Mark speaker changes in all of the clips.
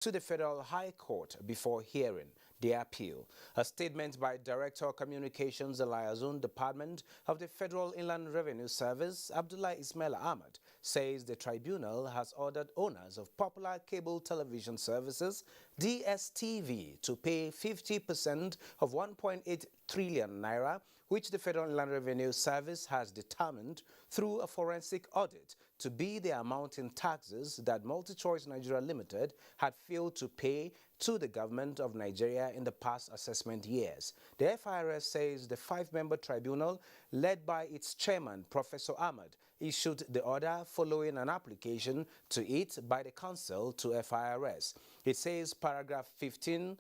Speaker 1: to the Federal High Court before hearing the appeal. A statement by Director of Communications, the Liaison Department of the Federal Inland Revenue Service, Abdullah Ismail Ahmad, says the tribunal has ordered owners of popular cable television services, DSTV, to pay 50% of 1.8 trillion naira, which the Federal Inland Revenue Service has determined through a forensic audit to be the amount in taxes that MultiChoice Nigeria Limited had failed to pay to the government of Nigeria in the past assessment years. The FIRS says the five-member tribunal, led by its chairman, Professor Ahmad, issued the order following an application to it by the council to FIRS. It says paragraph 15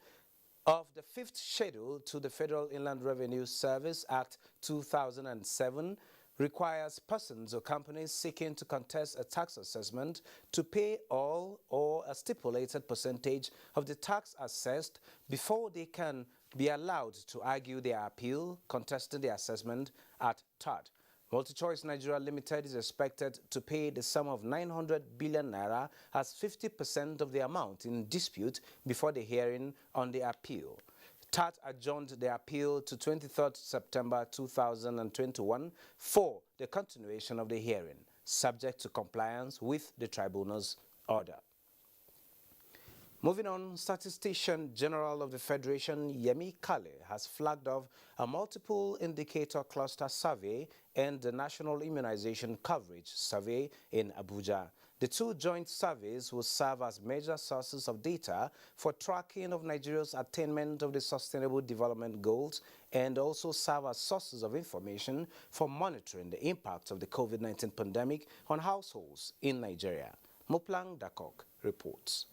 Speaker 1: of the fifth schedule to the Federal Inland Revenue Service Act 2007 requires persons or companies seeking to contest a tax assessment to pay all or a stipulated percentage of the tax assessed before they can be allowed to argue their appeal contesting the assessment at TAD. MultiChoice Nigeria Limited is expected to pay the sum of 900 billion naira as 50% of the amount in dispute before the hearing on the appeal. TAT adjourned the appeal to 23rd September 2021 for the continuation of the hearing, subject to compliance with the tribunal's order. Moving on, Statistician General of the Federation, Yemi Kale, has flagged off a multiple indicator cluster survey and the National Immunization Coverage Survey in Abuja. The two joint surveys will serve as major sources of data for tracking of Nigeria's attainment of the Sustainable Development Goals and also serve as sources of information for monitoring the impact of the COVID-19 pandemic on households in Nigeria. Muplang Dakok reports.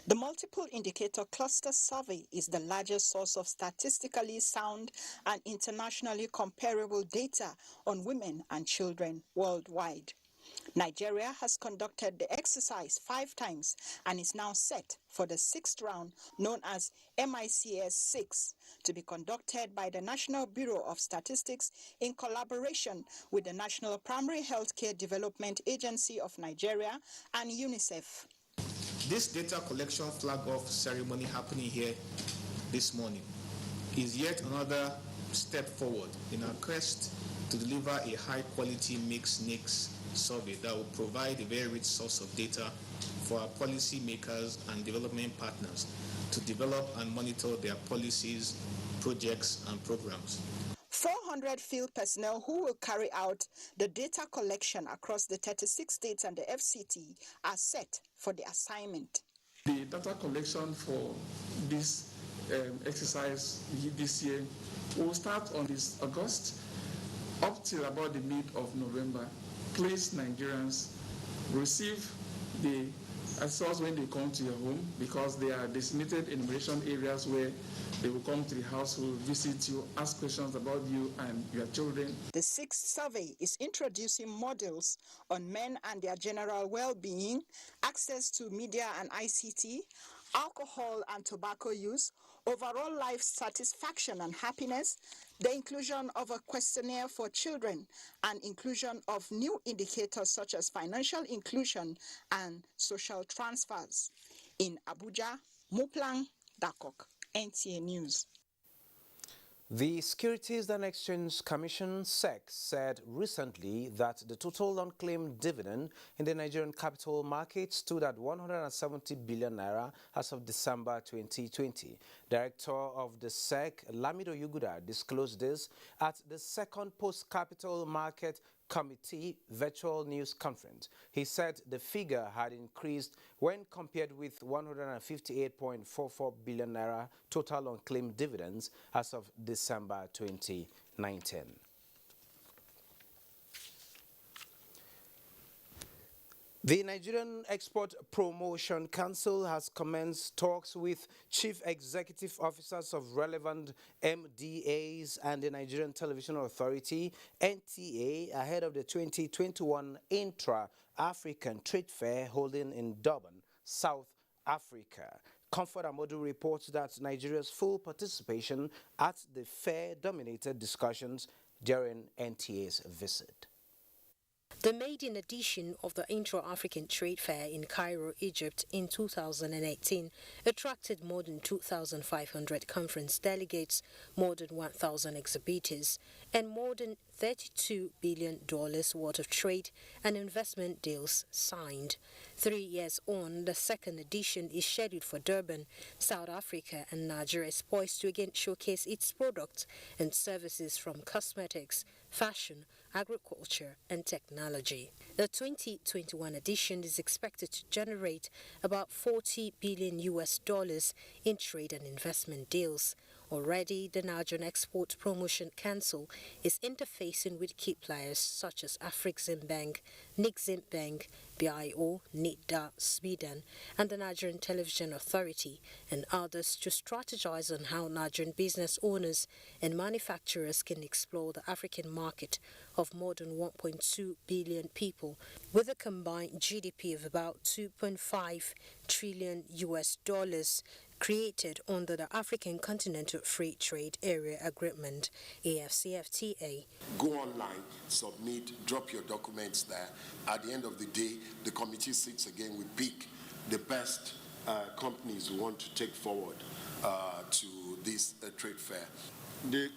Speaker 2: The Multiple Indicator Cluster Survey is the largest source of statistically sound and internationally comparable data on women and children worldwide. Nigeria has conducted the exercise 5 times and is now set for the 6th round, known as MICS 6, to be conducted by the National Bureau of Statistics in collaboration with the National Primary Healthcare Development Agency of Nigeria and UNICEF.
Speaker 3: This data collection flag-off ceremony happening here this morning is yet another step forward in our quest to deliver a high-quality mixed NICS survey that will provide a very rich source of data for our policy makers and development partners to develop and monitor their policies, projects, and programs.
Speaker 2: 400 field personnel who will carry out the data collection across the 36 states and the FCT are set for the assignment.
Speaker 4: The data collection for this exercise this year will start on this August up till about the mid of November. Please, Nigerians, receive the source when they come to your home, because they are designated enumeration areas where they will come to the house, will visit you, ask questions about you and your children.
Speaker 2: The 6th survey is introducing modules on men and their general well-being, access to media and ICT, alcohol and tobacco use, overall life satisfaction and happiness, the inclusion of a questionnaire for children, and inclusion of new indicators such as financial inclusion and social transfers. In Abuja, Muplang Dakok, NTA News.
Speaker 1: The Securities and Exchange Commission (SEC) said recently that the total unclaimed dividend in the Nigerian capital market stood at 170 billion naira as of December 2020. Director of the SEC, Lamido Yuguda, disclosed this at the second post-capital market Committee virtual news conference. He said the figure had increased when compared with 158.44 billion naira total unclaimed dividends as of December 2019. The Nigerian Export Promotion Council has commenced talks with chief executive officers of relevant MDAs and the Nigerian Television Authority, NTA, ahead of the 2021 Intra-African Trade Fair holding in Durban, South Africa. Comfort Amodu reports that Nigeria's full participation at the fair dominated discussions during NTA's visit.
Speaker 5: The maiden edition of the Intra-African Trade Fair in Cairo, Egypt in 2018 attracted more than 2,500 conference delegates, more than 1,000 exhibitors, and more than $32 billion worth of trade and investment deals signed. 3 years on, the second edition is scheduled for Durban, South Africa, and Nigeria is poised to again showcase its products and services from cosmetics, fashion, agriculture, and technology. The 2021 edition is expected to generate about $40 billion in trade and investment deals. Already, the Nigerian Export Promotion Council is interfacing with key players such as Afreximbank, Niximbank, BIO, NIDA, Sweden, and the Nigerian Television Authority, and others to strategize on how Nigerian business owners and manufacturers can explore the African market of more than 1.2 billion people with a combined GDP of about $2.5 trillion created under the African Continental Free Trade Area Agreement, AFCFTA.
Speaker 6: Go online, submit, drop your documents there. At the end of the day, the committee sits again. We pick the best companies we want to take forward to this trade fair.
Speaker 7: The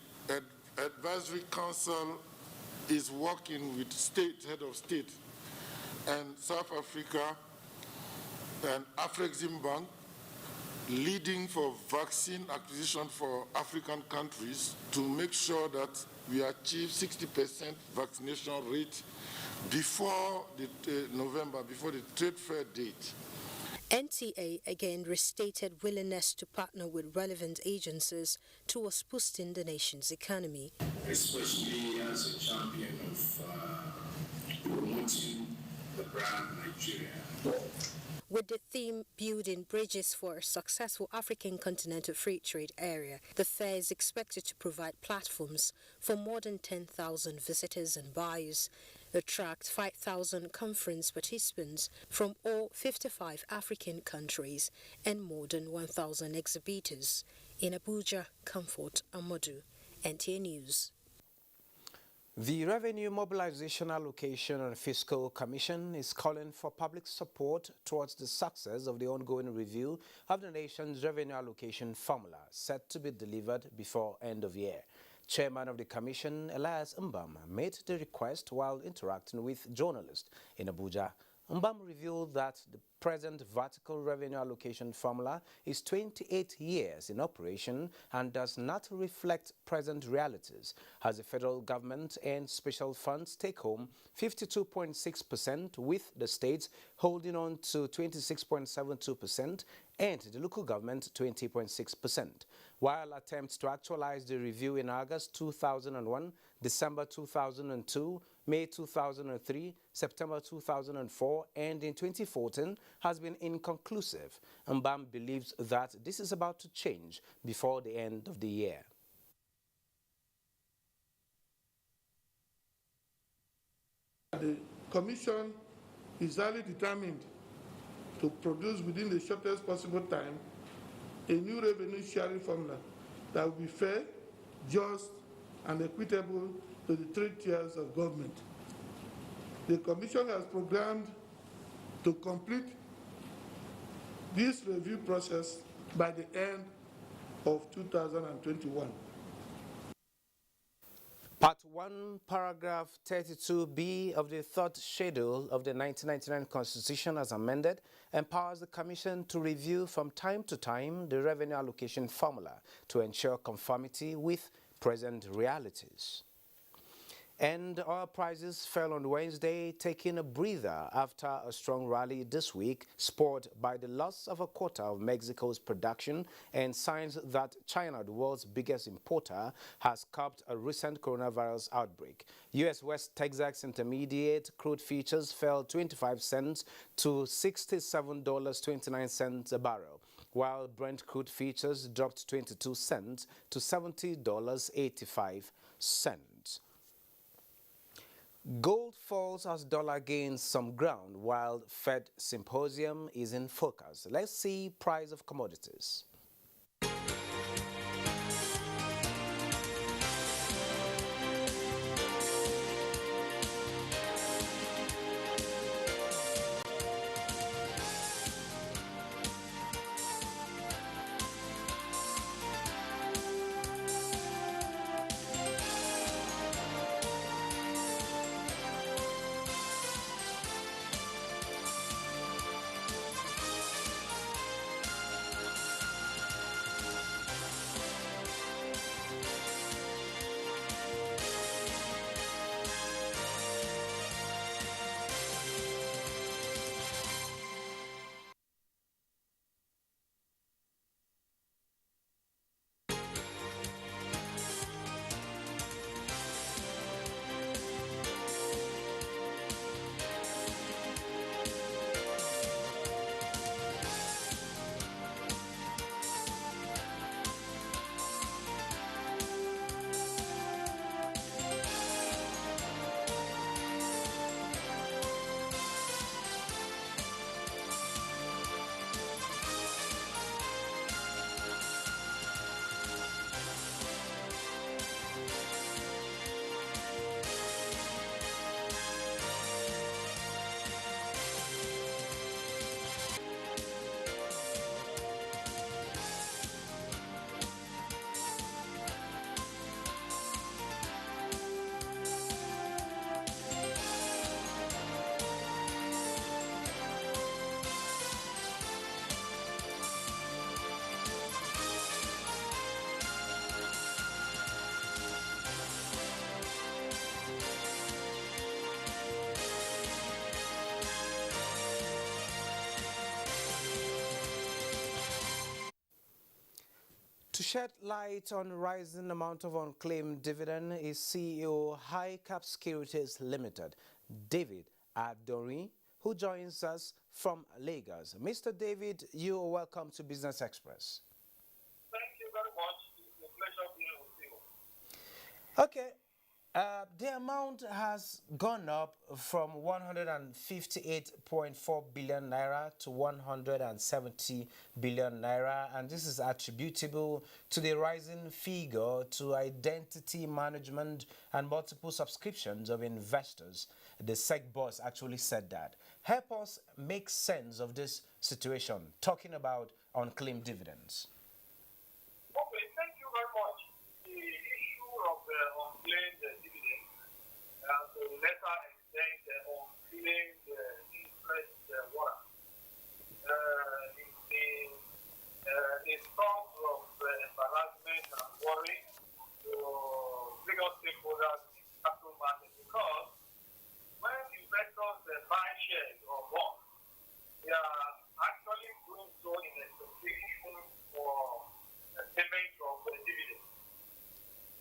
Speaker 7: Advisory Council is working with head of state and South Africa and Afreximbank, leading for vaccine acquisition for African countries to make sure that we achieve 60% vaccination rate before November, before the trade fair date.
Speaker 5: NTA again restated willingness to partner with relevant agencies towards boosting the nation's economy.
Speaker 8: Especially as a champion of promoting the brand Nigeria.
Speaker 5: With the theme Building Bridges for a Successful African Continental Free Trade Area, the fair is expected to provide platforms for more than 10,000 visitors and buyers, attract 5,000 conference participants from all 55 African countries, and more than 1,000 exhibitors. In Abuja, Comfort Amodu, NTA News.
Speaker 1: The Revenue Mobilization Allocation and Fiscal Commission is calling for public support towards the success of the ongoing review of the nation's revenue allocation formula, set to be delivered before end of year. Chairman of the Commission, Elias Mbam, made the request while interacting with journalists in Abuja. Mbam revealed that the present vertical revenue allocation formula is 28 years in operation and does not reflect present realities, as the federal government and special funds take home 52.6%, with the states holding on to 26.72% and the local government 20.6%. While attempts to actualize the review in August 2001, December 2002, May 2003, September 2004, and in 2014 has been inconclusive. Mbam believes that this is about to change before the end of the year.
Speaker 7: The Commission is highly determined to produce within the shortest possible time a new revenue sharing formula that will be fair, just, and equitable to the three tiers of government. The Commission has programmed to complete this review process by the end of 2021.
Speaker 1: Part 1, paragraph 32B of the third schedule of the 1999 Constitution as amended empowers the Commission to review from time to time the revenue allocation formula to ensure conformity with present realities. And oil prices fell on Wednesday, taking a breather after a strong rally this week, spurred by the loss of a quarter of Mexico's production and signs that China, the world's biggest importer, has curbed a recent coronavirus outbreak. U.S. West Texas Intermediate crude futures fell 25 cents to $67.29 a barrel, while Brent crude futures dropped 22 cents to $70.85. Gold falls as dollar gains some ground while Fed symposium is in focus. Let's see price of commodities. To shed light on rising amount of unclaimed dividend is CEO High Cap Securities Limited, David Adori, who joins us from Lagos. Mr. David, you are welcome to Business Express.
Speaker 9: Thank you very much. It's a pleasure being with you.
Speaker 1: Okay. The amount has gone up from 158.4 billion naira to 170 billion naira, and this is attributable to the rising figure to identity management and multiple subscriptions of investors. The SEC boss actually said that. Help us make sense of this situation, talking about unclaimed dividends.
Speaker 9: Okay, thank you very much. The issue of unclaimed dividends, to a lesser extent, unclaimed interest warrant, is a source of embarrassment and worry to bigger stakeholders in the capital market, because when investors buy shares or bonds, they are actually doing so in expectation for payment of dividends.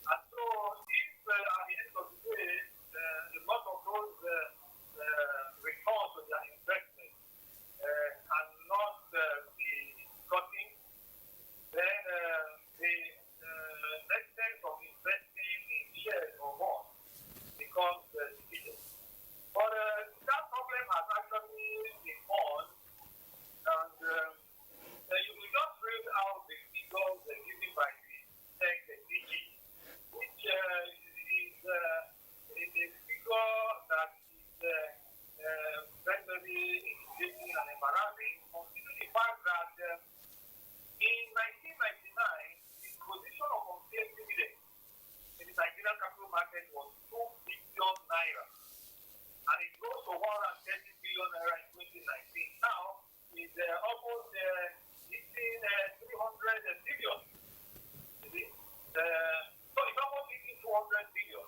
Speaker 9: And so, if at the end of the day, a lot of those returns on their investment cannot be gotten, then the extent of investing in shares or bonds becomes difficult. But that problem has actually been on, and you will just read out the figures given by the tech DG, which is a figure that is very irritating and embarrassing, considering the fact that in 1999, the position of unclaimed dividends in the Nigerian capital market was 2 billion naira, and it rose to 130 billion naira in 2019. Now, it's almost hitting 300 billion. So it's almost hitting 200 billion.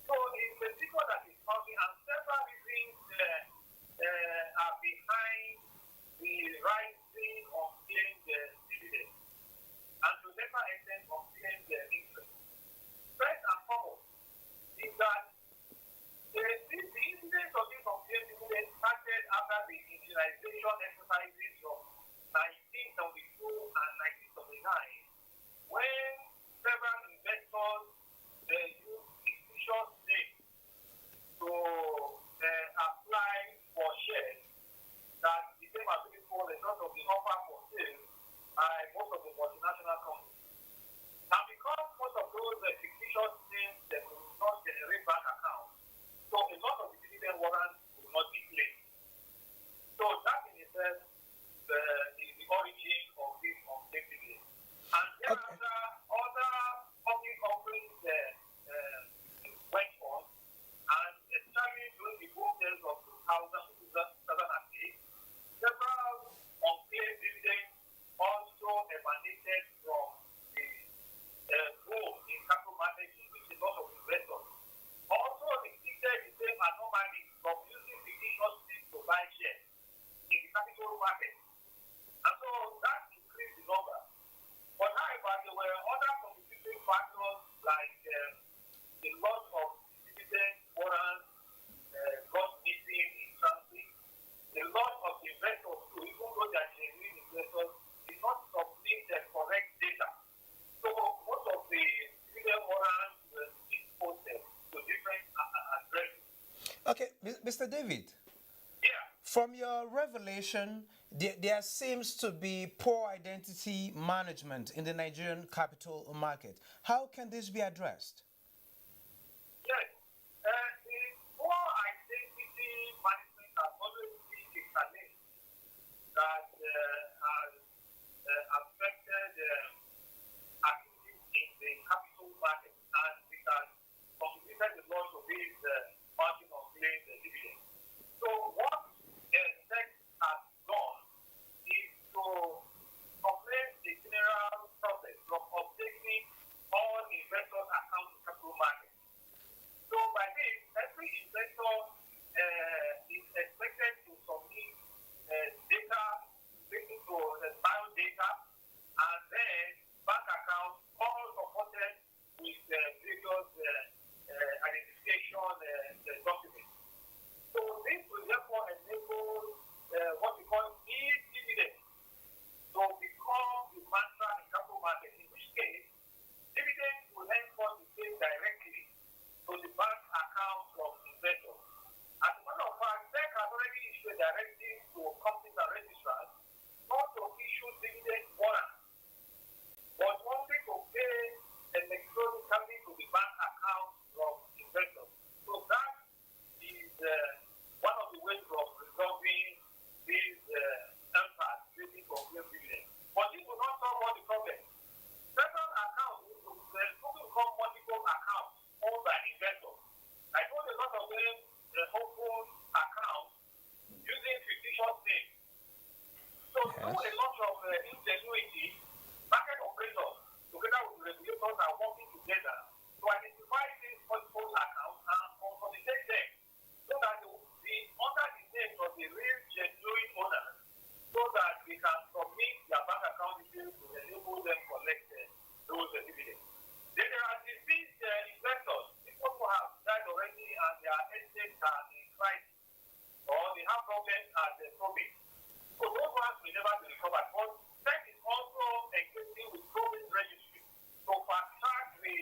Speaker 9: So it's a figure that is coming, and several reasons are behind the rising unclaimed dividends, and to a lesser extent unclaimed interest. First and foremost is that the incidence of this unclaimed dividend started after the indigenization exercises of 1972 and 1979, when several investors used fictitious names to apply for shares that became available as a result of the offer for sale by most of the multinational companies. Now, because most of those fictitious names could not generate bank accounts, so a lot of the dividend warrants will not be claimed. So that in itself is the origin of this unclaimed dividend. And thereafter, other public offerings went on, and especially during the boom days of 2008, several unclaimed dividends also emanated from the boom in capital markets, in which a lot of investors also repeated the same anomaly of using fictitious names to buy shares in the capital market. And so that increased the number. But however, there were other contributing factors like the loss of dividend warrants got missing in transit, the loss of investors who, even though they are genuine investors, did not submit the correct data. So most of the dividend warrants were exposed to different addresses.
Speaker 1: Okay, Mr. David.
Speaker 9: Yeah.
Speaker 1: From your revelation, there seems to be poor identity management in the Nigerian capital market. How can this be addressed?
Speaker 9: Yes. The poor identity management has always been a challenge that has affected activities in the capital market, and it has contributed a lot to this margin of claimed dividends. So what SEC has done is to commence the general process of updating all investors' accounts covered. But SEC is also engaging with province registry to fast-track the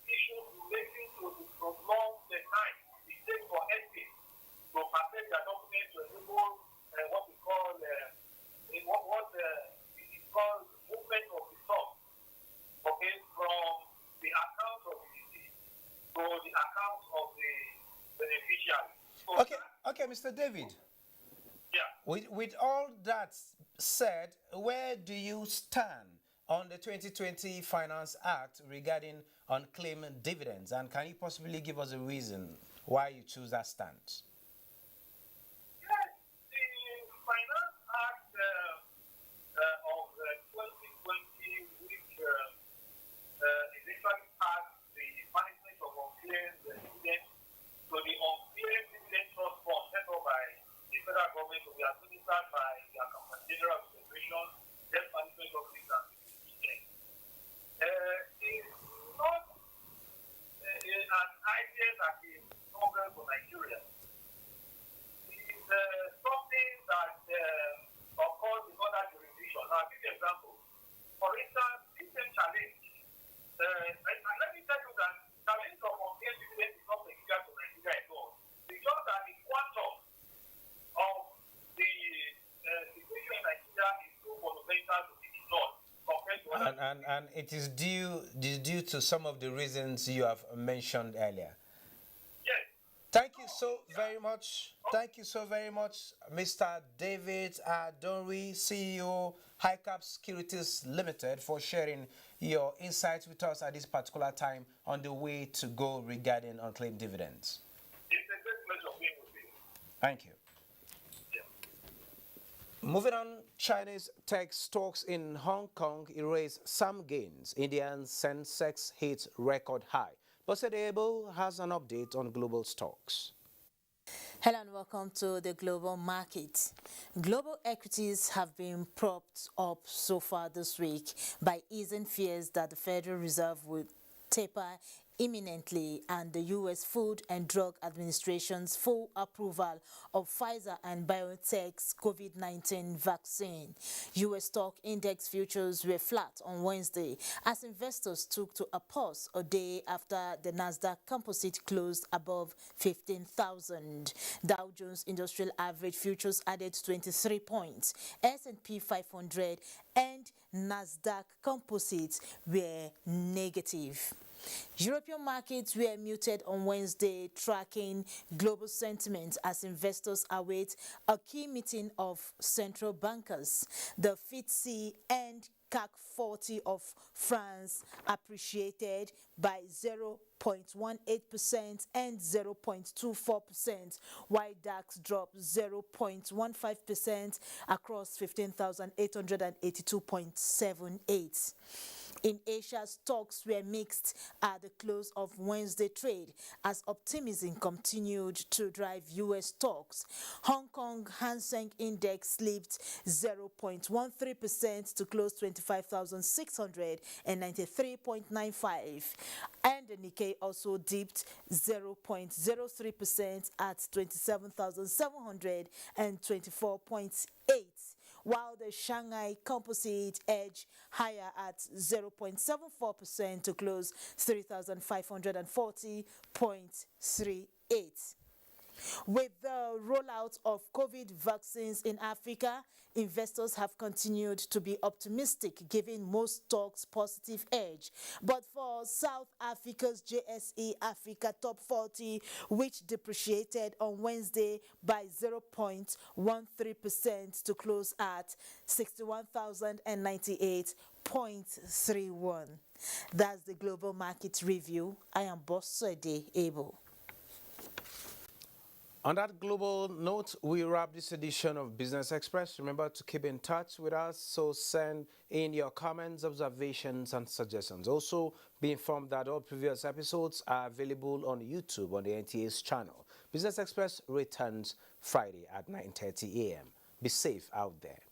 Speaker 9: issues relating to the prolonged time it takes for estates to perfect their documents to enable what we call it is called movement of the stock, okay, from the account of the deceased to the account of the beneficiary. So
Speaker 1: Okay, Mr. David.
Speaker 9: yeah.
Speaker 1: With all that said, where do you stand on the 2020 Finance Act regarding unclaimed dividends? And can you possibly give us a reason why you choose that stance?
Speaker 9: Yes, the Finance Act of 2020, which is actually passed the management of unclaimed dividends to the unclaimed dividend trust fund set up by the federal government to be administered by the Accountant General of Federation, Debt Management Office and Security. It's not an idea that is novel for Nigeria. It's something that occurs in other jurisdictions. Now, I'll give you an example. For instance, this same challenge, let me tell you that challenge of unclaimed dividends is not peculiar to Nigeria at all. It's just that the quantum of the situation in Nigeria is too fundamental to be ignored compared to other.
Speaker 1: And it is due to some of the reasons you have mentioned earlier.
Speaker 9: Yes.
Speaker 1: Thank you so very much. Thank you so very much, Mr. David Adonri, CEO, HiCap Securities Limited, for sharing your insights with us at this particular time on the way to go regarding unclaimed dividends.
Speaker 9: It's a great pleasure being with you.
Speaker 1: Thank you.
Speaker 9: Yeah.
Speaker 1: Moving on, Chinese tech stocks in Hong Kong erased some gains. Indian Sensex hit record high. Bossede Abel has an update on global stocks.
Speaker 10: Hello and welcome to the global market. Global equities have been propped up so far this week by easing fears that the Federal Reserve would taper imminently and the U.S. Food and Drug Administration's full approval of Pfizer and BioNTech's COVID-19 vaccine. U.S. stock index futures were flat on Wednesday as investors took to a pause a day after the Nasdaq Composite closed above 15,000. Dow Jones Industrial Average futures added 23 points. S&P 500 and Nasdaq Composites were negative. European markets were muted on Wednesday, tracking global sentiment as investors await a key meeting of central bankers. The FTSE and CAC 40 of France appreciated by 0.18% and 0.24%, while DAX dropped 0.15% across 15,882.78. In Asia, stocks were mixed at the close of Wednesday trade as optimism continued to drive U.S. stocks. Hong Kong Hang Seng Index slipped 0.13% to close 25,693.95, and the Nikkei also dipped 0.03% at 27,724.8. while the Shanghai Composite edged higher at 0.74% to close 3,540.38. With the rollout of COVID vaccines in Africa, investors have continued to be optimistic, giving most stocks positive edge. But for South Africa's JSE Africa Top 40, which depreciated on Wednesday by 0.13% to close at 61,098.31. That's the global market review. I am Bossede Abel.
Speaker 1: On that global note, we wrap this edition of Business Express. Remember to keep in touch with us, so send in your comments, observations, and suggestions. Also, be informed that all previous episodes are available on YouTube on the NTA's channel. Business Express returns Friday at 9:30 a.m. Be safe out there.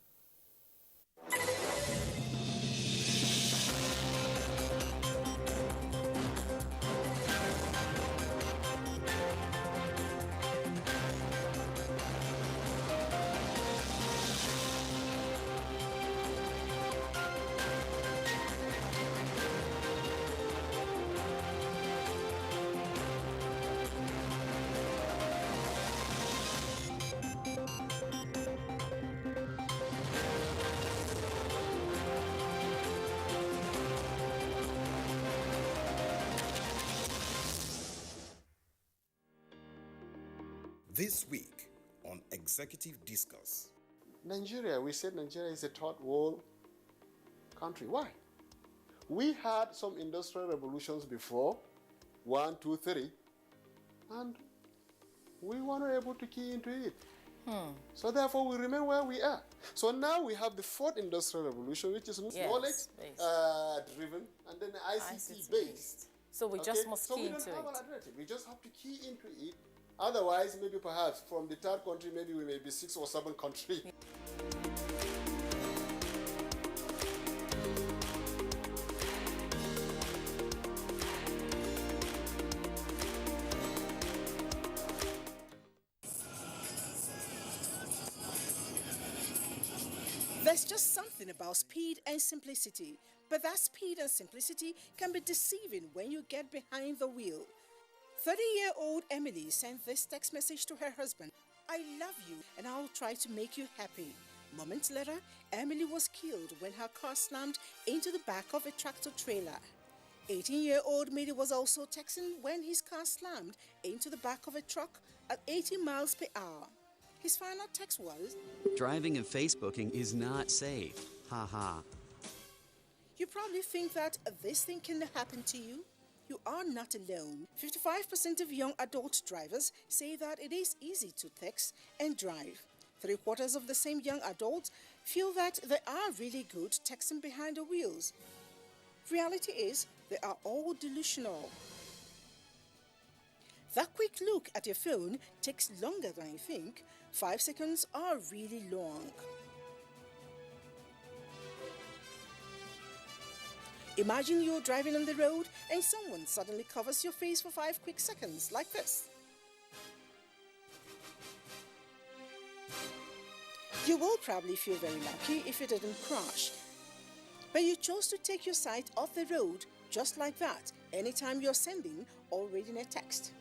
Speaker 11: This week on Executive Discourse.
Speaker 12: Nigeria, we said Nigeria is a third world country. Why? We had some industrial revolutions before, 1, 2, 3, and we weren't able to key into it. So therefore, we remain where we are. So now we have the fourth industrial revolution, which is knowledge-driven and then ICT-based.
Speaker 13: So we just must key into it. So we don't have an
Speaker 12: alternative. We just have to key into it. Otherwise, maybe perhaps from the third country, maybe we may be 6 or 7 countries.
Speaker 2: There's just something about speed and simplicity, but that speed and simplicity can be deceiving when you get behind the wheel. 30-year-old Emily sent this text message to her husband: "I love you and I'll try to make you happy." Moments later, Emily was killed when her car slammed into the back of a tractor trailer. 18-year-old Midi was also texting when his car slammed into the back of a truck at 80 miles per hour. His final text was,
Speaker 14: "Driving and Facebooking is not safe. Ha ha."
Speaker 2: You probably think that this thing can happen to you. You are not alone. 55% of young adult drivers say that it is easy to text and drive. 3/4 of the same young adults feel that they are really good texting behind the wheels. Reality is, they are all delusional. That quick look at your phone takes longer than you think. 5 seconds are really long. Imagine you're driving on the road and someone suddenly covers your face for 5 quick seconds, like this. You will probably feel very lucky if you didn't crash. But you chose to take your sight off the road just like that anytime you're sending or reading a text.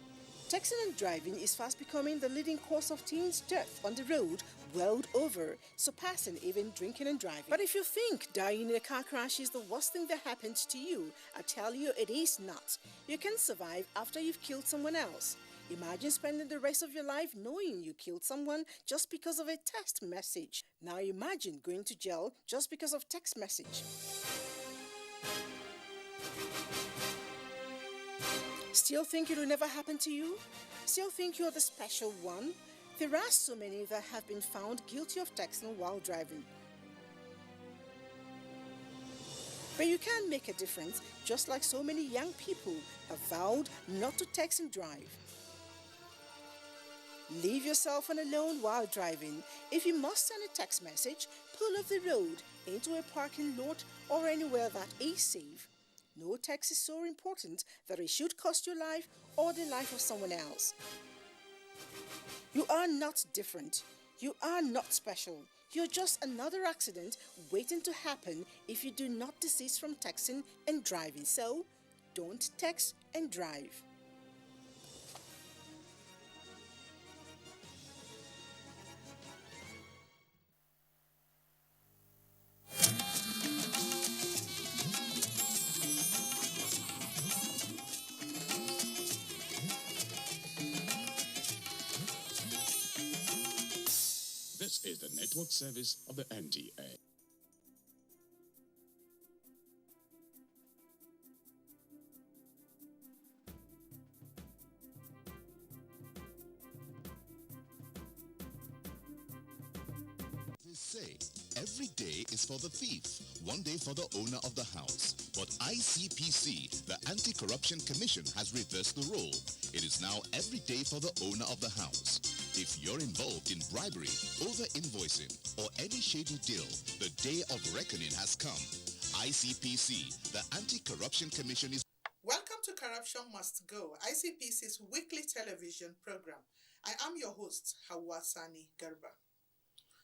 Speaker 2: Texting and driving is fast becoming the leading cause of teens' death on the road world over, surpassing even drinking and driving. But if you think dying in a car crash is the worst thing that happened to you, I tell you it is not. You can survive after you've killed someone else. Imagine spending the rest of your life knowing you killed someone just because of a text message. Now imagine going to jail just because of text message. Still think it will never happen to you? Still think you're the special one? There are so many that have been found guilty of texting while driving. But you can make a difference, just like so many young people have vowed not to text and drive. Leave your cell phone alone while driving. If you must send a text message, pull off the road into a parking lot or anywhere that is safe. No text is so important that it should cost your life or the life of someone else. You are not different. You are not special. You're just another accident waiting to happen if you do not desist from texting and driving. So, don't text and drive.
Speaker 15: This is the network service of the NTA.
Speaker 16: They say every day is for the thief, one day for the owner of the house. But ICPC, the Anti-Corruption Commission, has reversed the role. It is now every day for the owner of the house. If you're involved in bribery, over-invoicing, or any shady deal, the day of reckoning has come. ICPC, the Anti-Corruption Commission is...
Speaker 17: Welcome to Corruption Must Go, ICPC's weekly television program. I am your host, Hawa Sani Garba.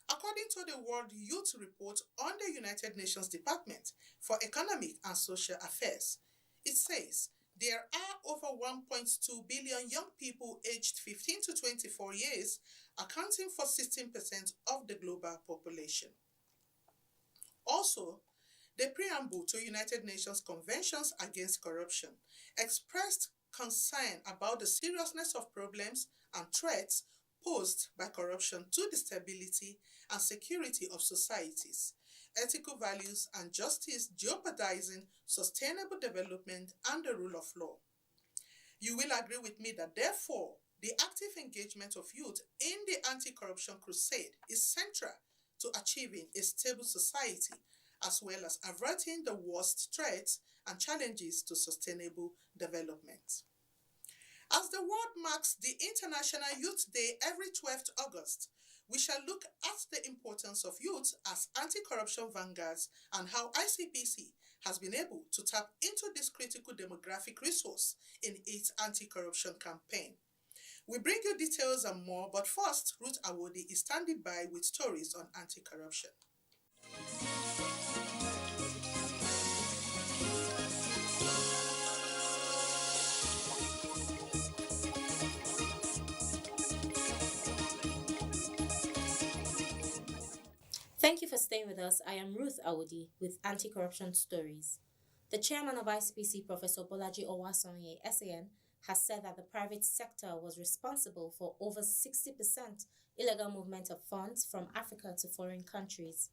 Speaker 17: According to the World Youth Report on the United Nations Department for Economic and Social Affairs, it says there are over 1.2 billion young people aged 15 to 24 years, accounting for 16% of the global population. Also, the preamble to United Nations Conventions Against Corruption expressed concern about the seriousness of problems and threats posed by corruption to the stability and security of societies, ethical values and justice jeopardizing sustainable development and the rule of law. You will agree with me that therefore, the active engagement of youth in the anti-corruption crusade is central to achieving a stable society as well as averting the worst threats and challenges to sustainable development. As the world marks the International Youth Day every 12th August, we shall look at the importance of youth as anti-corruption vanguards and how ICPC has been able to tap into this critical demographic resource in its anti-corruption campaign. We bring you details and more, but first, Ruth Awodi is standing by with stories on anti-corruption.
Speaker 13: Thank you for staying with us. I am Ruth Awodi with Anti-Corruption Stories. The chairman of ICPC, Professor Bolaji Owasanye, SAN, has said that the private sector was responsible for over 60% illegal movement of funds from Africa to foreign countries.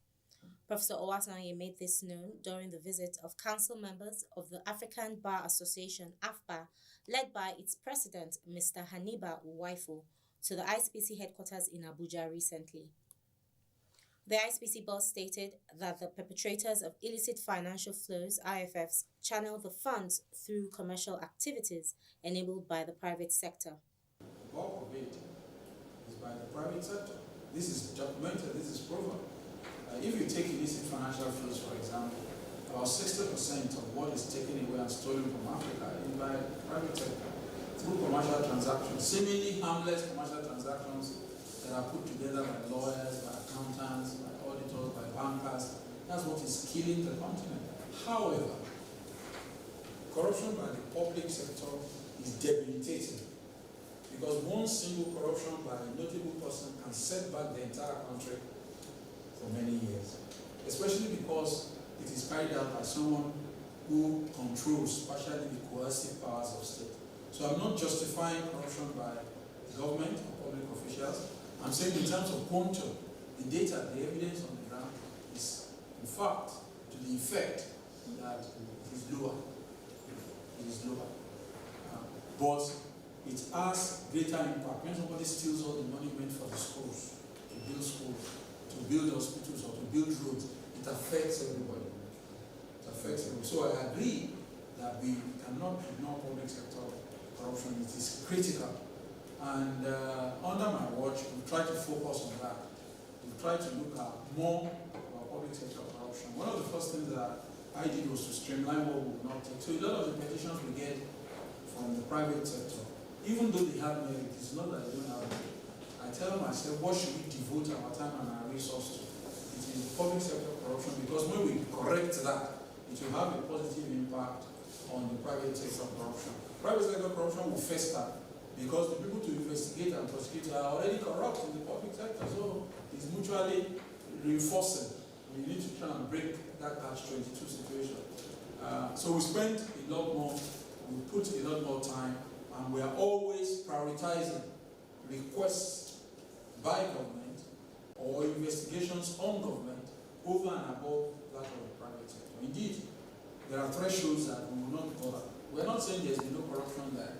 Speaker 13: Professor Owasanye made this known during the visit of council members of the African Bar Association, AFBA, led by its president, Mr. Haniba Uwaifo, to the ICPC headquarters in Abuja recently. The ICPC boss stated that the perpetrators of illicit financial flows, IFFs, channel the funds through commercial activities enabled by the private sector.
Speaker 18: The bulk of it is by the private sector. This is documented, this is proven. If you take illicit financial flows, for example, about 60% of what is taken away and stolen from Africa is by the private sector through commercial transactions, seemingly harmless commercial transactions that are put together by lawyers, by accountants, by auditors, by bankers. That's what is killing the continent. However, corruption by the public sector is debilitating because one single corruption by a notable person can set back the entire country for many years, especially because it is carried out by someone who controls partially the coercive powers of state. So I'm not justifying corruption by the government or public officials. I'm saying in terms of quantum, the data, the evidence on the ground is, in fact, to the effect that it is lower. It is lower. But it has greater impact. When somebody steals all the money meant for the schools, to build schools, to build hospitals, or to build roads, it affects everybody. It affects everybody. So I agree that we cannot ignore public sector corruption. It is critical. And under my watch, we try to focus on that. We try to look at more of our public sector corruption. One of the first things that I did was to streamline what we would not take. So a lot of the petitions we get from the private sector, even though they have merit, it's not that they don't have merit. I tell myself, what should we devote our time and our resources to? It is public sector corruption, because when we correct that, it will have a positive impact on the private sector corruption. Private sector corruption will fester because the people to investigate and prosecute are already corrupt in the public sector, so it's mutually reinforcing. We need to try and break that catch-22 situation. So we spend a lot more, we put a lot more time, and we are always prioritizing requests by government or investigations on government over and above that of the private sector. Indeed, there are thresholds that we will not bother. We're not saying there's no corruption there.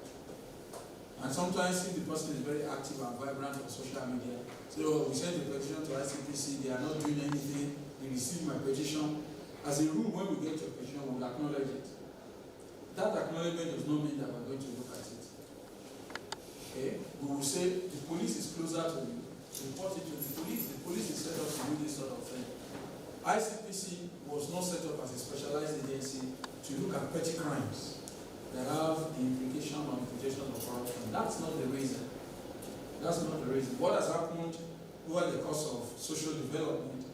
Speaker 18: And sometimes if the person is very active and vibrant on social media, so we send a petition to ICPC, they are not doing anything, they receive my petition. As a rule, when we get your petition, we will acknowledge it. That acknowledgement does not mean that we're going to look at it. Okay? We will say the police is closer to you, report it to the police. The police is set up to do this sort of thing. ICPC was not set up as a specialized agency to look at petty crimes that have the implication or imputation of corruption. That's not the reason. That's not the reason. What has happened over the course of social development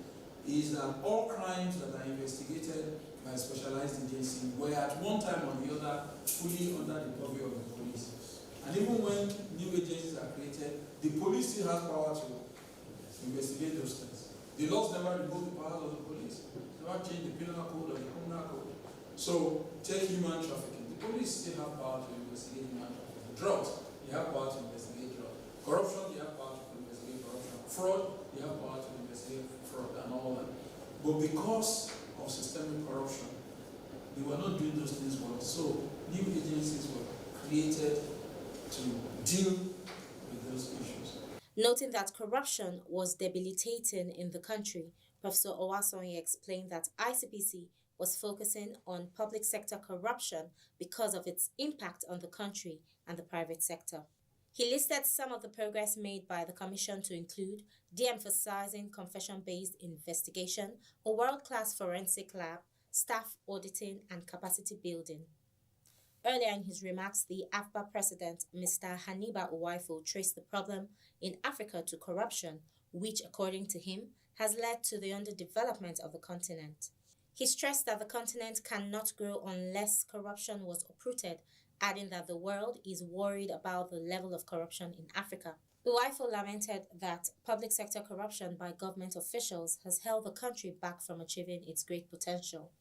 Speaker 18: is that all crimes that are investigated by a specialized agency were at one time or the other fully under the purview of the police. And even when new agencies are created, the police still has power to investigate those things. The laws never remove the powers of the police. Never change the penal code or the criminal code. So take human trafficking. The police still have power to investigate human trafficking. Drugs, they have power to investigate drugs. Corruption, they have power to fraud, they have power to investigate fraud and all that. But because of systemic corruption, they were not doing those things well. So new agencies were created to deal with those issues.
Speaker 13: Noting that corruption was debilitating in the country, Professor Owasonye explained that ICPC was focusing on public sector corruption because of its impact on the country and the private sector. He listed some of the progress made by the Commission to include de-emphasizing confession-based investigation, a world-class forensic lab, staff auditing, and capacity building. Earlier in his remarks, the AFBA president, Mr. Haniba Uwaifo, traced the problem in Africa to corruption, which, according to him, has led to the underdevelopment of the continent. He stressed that the continent cannot grow unless corruption was uprooted, adding that the world is worried about the level of corruption in Africa. Uwaifo lamented that public sector corruption by government officials has held the country back from achieving its great potential.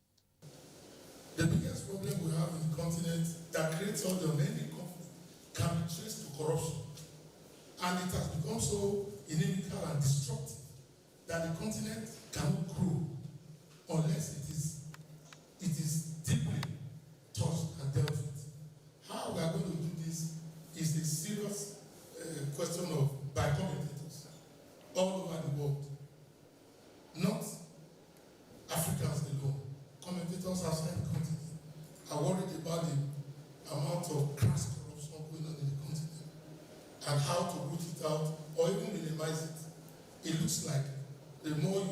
Speaker 19: The biggest problem we have in the continent that creates all the unending conflict can be traced to corruption. And it has become so inimical and destructive that the continent cannot grow unless it is deeply touched and dealt with. How we are going to do this is a serious question of by commentators all over the world, not Africans alone. Commentators outside the continent are worried about the amount of crass corruption going on in the continent and how to root it out or even minimize it. It looks like the more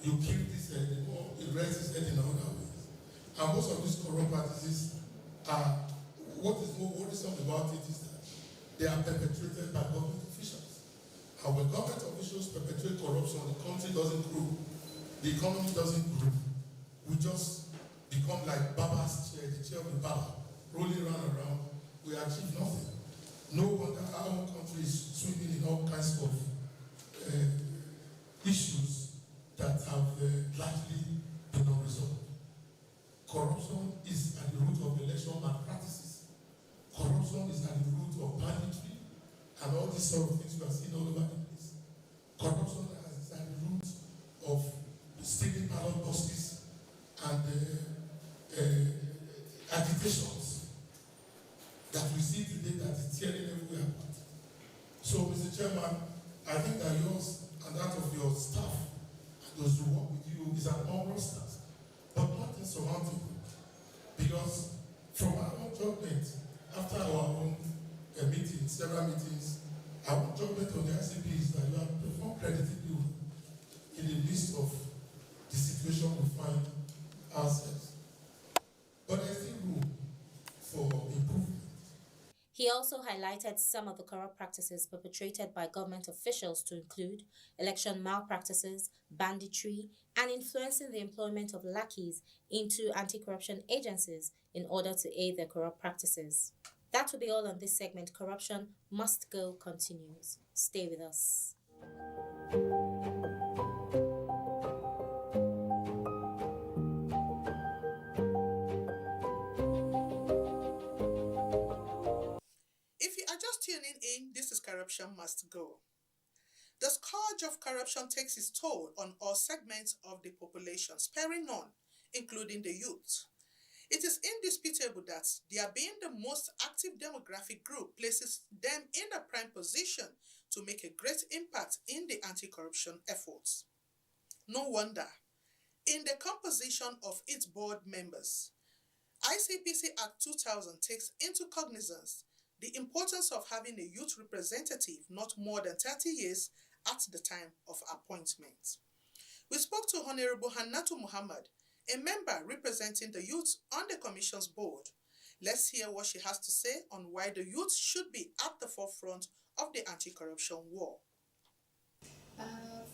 Speaker 19: you kill this head, the more it raises its head in other ways. And most of these corrupt practices are, what is more worrisome about it is that they are perpetrated by government officials. And when government officials perpetrate corruption, the country doesn't grow, the economy doesn't grow. We just become like Baba's chair, the chair of the Baba, rolling around. We achieve nothing. No wonder our own country is swimming in all kinds of issues that have largely been unresolved. Corruption is at the root of election malpractices. Corruption is at the root of banditry and all these sort of things we are seeing all over the place. Corruption is at the root of stealing ballot boxes and agitations that we see today that is tearing everywhere apart. So, Mr. Chairman, I think that yours and that of your staff and those who work with you is an onerous task, but not insurmountable. Because from our own judgment, after our own meetings, several meetings, our own judgment on the ICP is that you have performed creditably in the midst of the situation we find ourselves. But there's still room for improvement.
Speaker 13: He also highlighted some of the corrupt practices perpetrated by government officials to include election malpractices, banditry, and influencing the employment of lackeys into anti-corruption agencies in order to aid their corrupt practices. That will be all on this segment. Corruption Must Go continues. Stay with us.
Speaker 17: If you are just tuning in, this is Corruption Must Go. The scourge of corruption takes its toll on all segments of the population, sparing none, including the youth. It is indisputable that their being the most active demographic group places them in a prime position to make a great impact in the anti-corruption efforts. No wonder, in the composition of its board members, ICPC Act 2000 takes into cognizance the importance of having a youth representative not more than 30 years at the time of appointment. We spoke to Honorable Hannatu Muhammad, a member representing the youth on the Commission's board. Let's hear what she has to say on why the youth should be at the forefront of the anti-corruption war.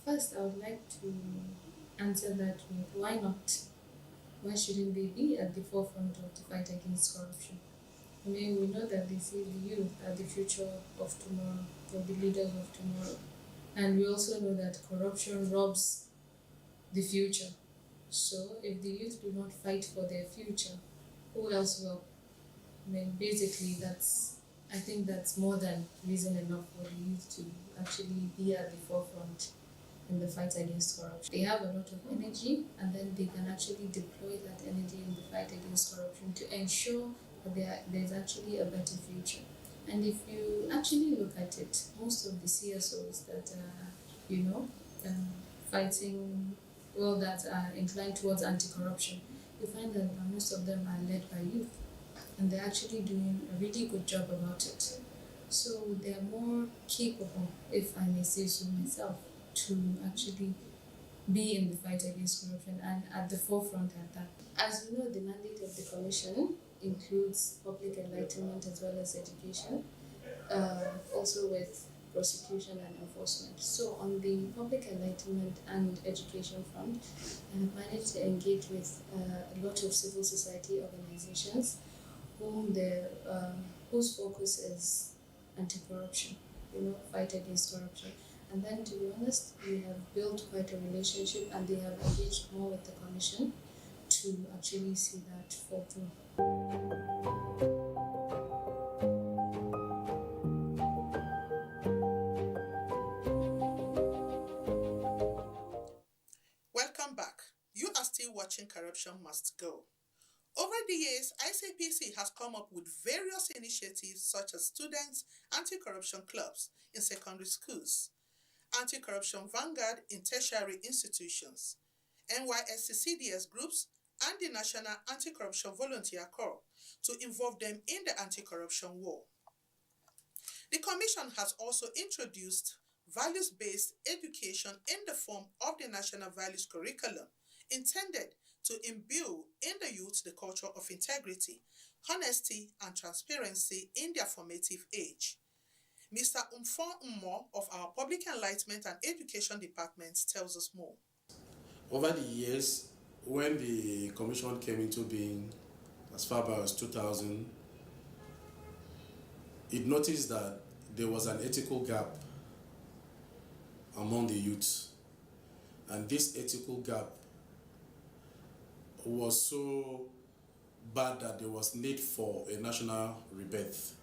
Speaker 20: First, I would like to answer that with why not? Why shouldn't they be at the forefront of the fight against corruption? I mean, we know that they see the youth are the future of tomorrow, or the leaders of tomorrow. And we also know that corruption robs the future. So if the youth do not fight for their future, who else will? I mean, basically, I think that's more than reason enough for the youth to actually be at the forefront in the fight against corruption. They have a lot of energy, and then they can actually deploy that energy in the fight against corruption to ensure that there's actually a better future. And if you actually look at it, most of the CSOs that are, fighting, well, that are inclined towards anti-corruption, you find that most of them are led by youth, and they're actually doing a really good job about it. So they're more capable, if I may say so myself, to actually be in the fight against corruption and at the forefront at that. As you know, the mandate of the Commission includes public enlightenment as well as education, also with prosecution and enforcement. So on the public enlightenment and education front, I have managed to engage with a lot of civil society organizations whose focus is anti-corruption, fight against corruption. And then, to be honest, we have built quite a relationship, and they have engaged more with the Commission to actually see that fall through.
Speaker 17: Welcome back. You are still watching Corruption Must Go. Over the years, ICPC has come up with various initiatives such as students' anti-corruption clubs in secondary schools, anti-corruption vanguard in tertiary institutions, NYSC CDS groups, and the National Anti-Corruption Volunteer Corps to involve them in the anti-corruption war. The Commission has also introduced values-based education in the form of the National Values Curriculum, intended to imbue in the youth the culture of integrity, honesty, and transparency in their formative age. Mr. Ummo of our Public Enlightenment and Education Department tells us more.
Speaker 21: Over the years, when the Commission came into being as far back as 2000, it noticed that there was an ethical gap among the youth. And this ethical gap was so bad that there was need for a national rebirth.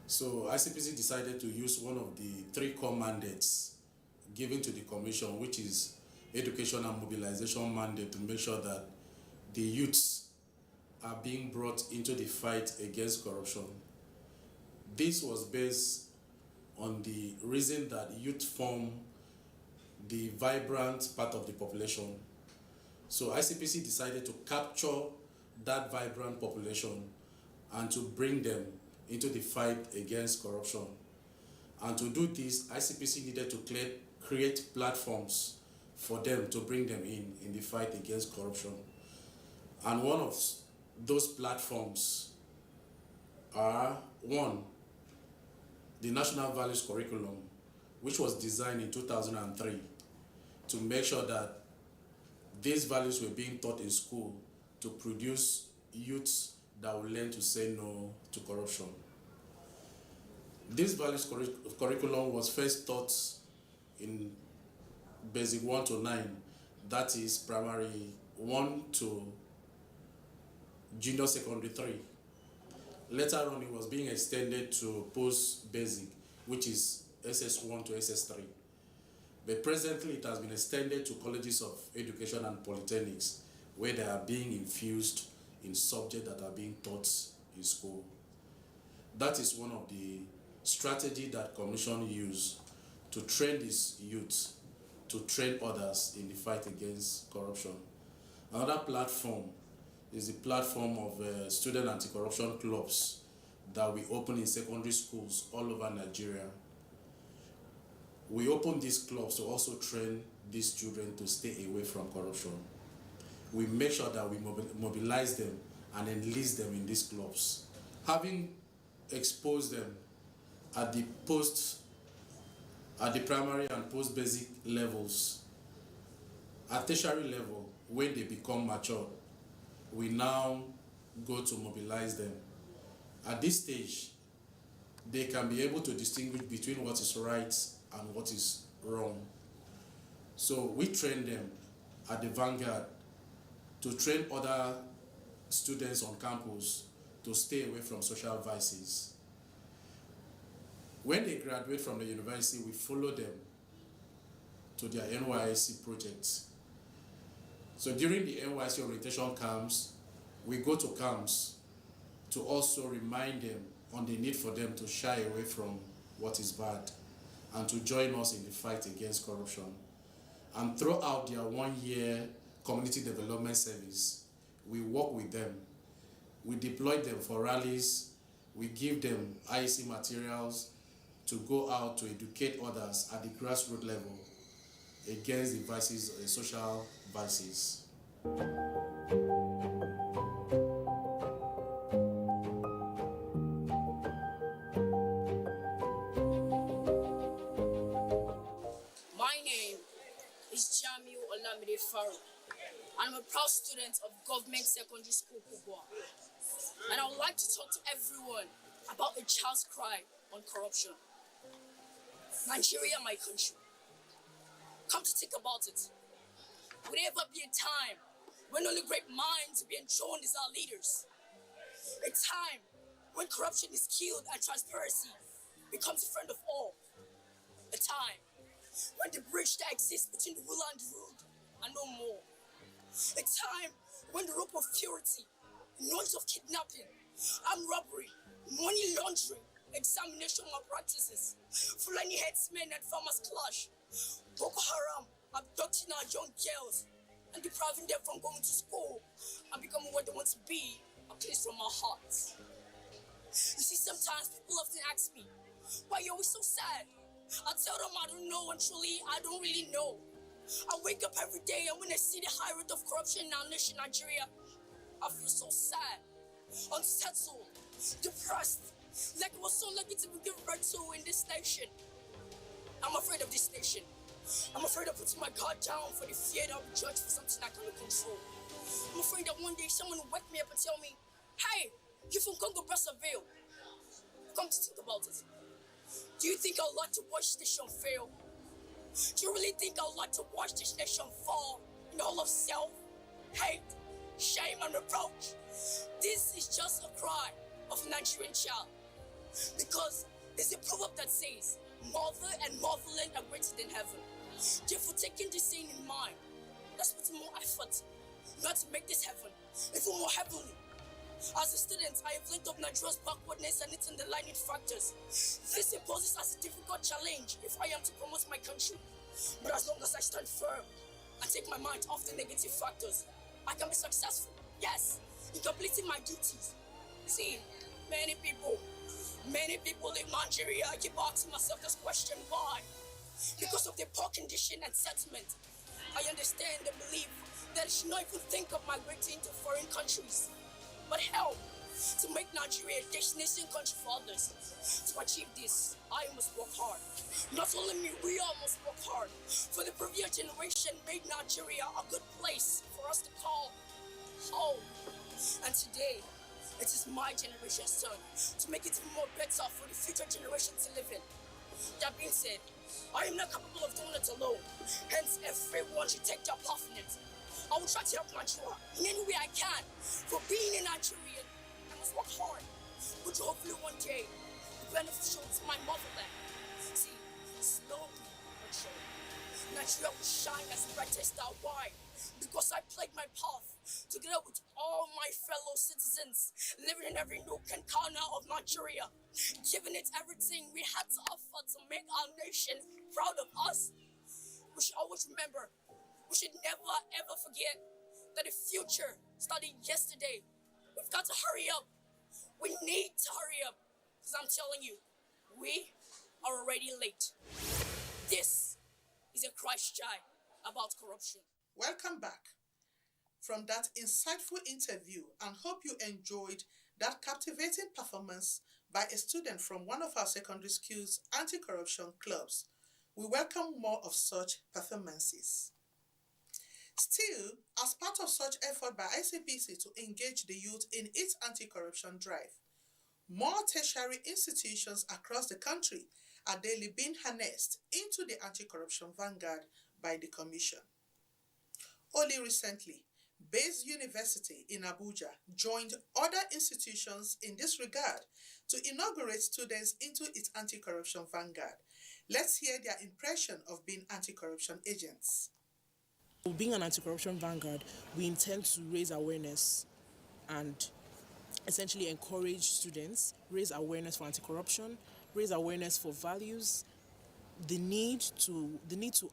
Speaker 21: So ICPC decided to use one of the three core mandates given to the Commission, which is education and mobilization mandate, to make sure that the youths are being brought into the fight against corruption. This was based on the reason that youth form the vibrant part of the population. So ICPC decided to capture that vibrant population and to bring them into the fight against corruption. And to do this, ICPC needed to create platforms for them to bring them in the fight against corruption. And one of those platforms are, one, the National Values Curriculum, which was designed in 2003 to make sure that these values were being taught in school to produce youths that will learn to say no to corruption. This values curriculum was first taught in basic 1 to 9, that is primary 1 to junior secondary 3. Later on, it was being extended to post-basic, which is SS1 to SS3. But presently, it has been extended to colleges of education and polytechnics, where they are being infused in subjects that are being taught in school. That is one of the strategies that Commission use to train these youths, to train others in the fight against corruption. Another platform is the platform of student anti-corruption clubs that we open in secondary schools all over Nigeria. We open these clubs to also train these children to stay away from corruption. We make sure that we mobilize them and enlist them in these clubs. Having exposed them at the primary and post-basic levels, at tertiary level, when they become mature, we now go to mobilize them. At this stage, they can be able to distinguish between what is right and what is wrong. So we train them at the vanguard to train other students on campus to stay away from social vices. When they graduate from the university, we follow them to their NYSC projects. So during the NYSC orientation camps, we go to camps to also remind them on the need for them to shy away from what is bad and to join us in the fight against corruption. And throughout their 1-year community development service, we work with them. We deploy them for rallies. We give them IEC materials to go out to educate others at the grassroots level against the vices, social vices.
Speaker 3: I'm a proud student of Government Secondary School, Kubwa. And I would like to talk to everyone about a child's cry on corruption. Nigeria, my country. Come to think about it. Would there ever be a time when only great minds be enthroned as our leaders? A time when corruption is killed and transparency becomes a friend of all. A time when the bridge that exists between the ruler and the ruled are no more. A time when the rope of purity, noise of kidnapping, armed robbery, money laundering, examination malpractices, Fulani headsmen and farmers clash, Boko Haram abducting our young girls and depriving them from going to school and becoming what they want to be, a place from our hearts. You see, sometimes people often ask me, why are you always so sad? I tell them I don't know, and truly, I don't really know. I wake up every day and when I see the high rate of corruption in our nation, Nigeria, I feel so sad, unsettled, depressed, like I was so lucky to be given birth to in this nation. I'm afraid of this nation. I'm afraid of putting my guard down for the fear that I'll be judged for something I cannot control. I'm afraid that one day someone will wake me up and tell me, hey, you're from Congo Brazzaville. Come to think about it. Do you think I'd like to watch this nation fail? Do you really think I'd like to watch this nation fall in all of self, hate, shame, and reproach? This is just a cry of a Nigerian child. Because there's a proverb that says, mother and motherland are greater than heaven. Therefore, taking this saying in mind, let's put in more effort not to make this heaven even more heavenly. As a student, I have learned of Nigeria's backwardness and its underlying factors. This imposes as a difficult challenge if I am to promote my country. But as long as I stand firm and take my mind off the negative factors, I can be successful, yes, in completing my duties. See, many people in Nigeria, I keep asking myself this question, why? Because of their poor condition and settlement. I understand and believe that I should not even think of migrating to foreign countries. But help to make Nigeria a destination country for others. To achieve this, I must work hard. Not only me, we all must work hard. For the previous generation made Nigeria a good place for us to call home. And today, it is my generation's turn to make it more better for the future generation to live in. That being said, I am not capable of doing it alone. Hence, everyone should take their part in it. I will try to help Nigeria in any way I can. For being a Nigerian, I must work hard, which hopefully one day will be beneficial to my motherland. See, slowly but surely, Nigeria will shine as the brightest star. Why? Because I played my part together with all my fellow citizens living in every nook and corner of Nigeria, giving it everything we had to offer to make our nation proud of us. We should always remember, we should never ever forget that the future started yesterday. We've got to hurry up. We need to hurry up. Because I'm telling you, we are already late. This is a Christ child about corruption.
Speaker 17: Welcome back from that insightful interview, and hope you enjoyed that captivating performance by a student from one of our secondary schools' anti-corruption clubs. We welcome more of such performances. Still, as part of such effort by ICPC to engage the youth in its anti-corruption drive, more tertiary institutions across the country are daily being harnessed into the anti-corruption vanguard by the Commission. Only recently, Youth-based university in Abuja joined other institutions in this regard to inaugurate students into its anti-corruption vanguard. Let's hear their impression of being anti-corruption agents.
Speaker 4: Being an anti-corruption vanguard, we intend to raise awareness and essentially encourage students, raise awareness for anti-corruption, raise awareness for values, the need to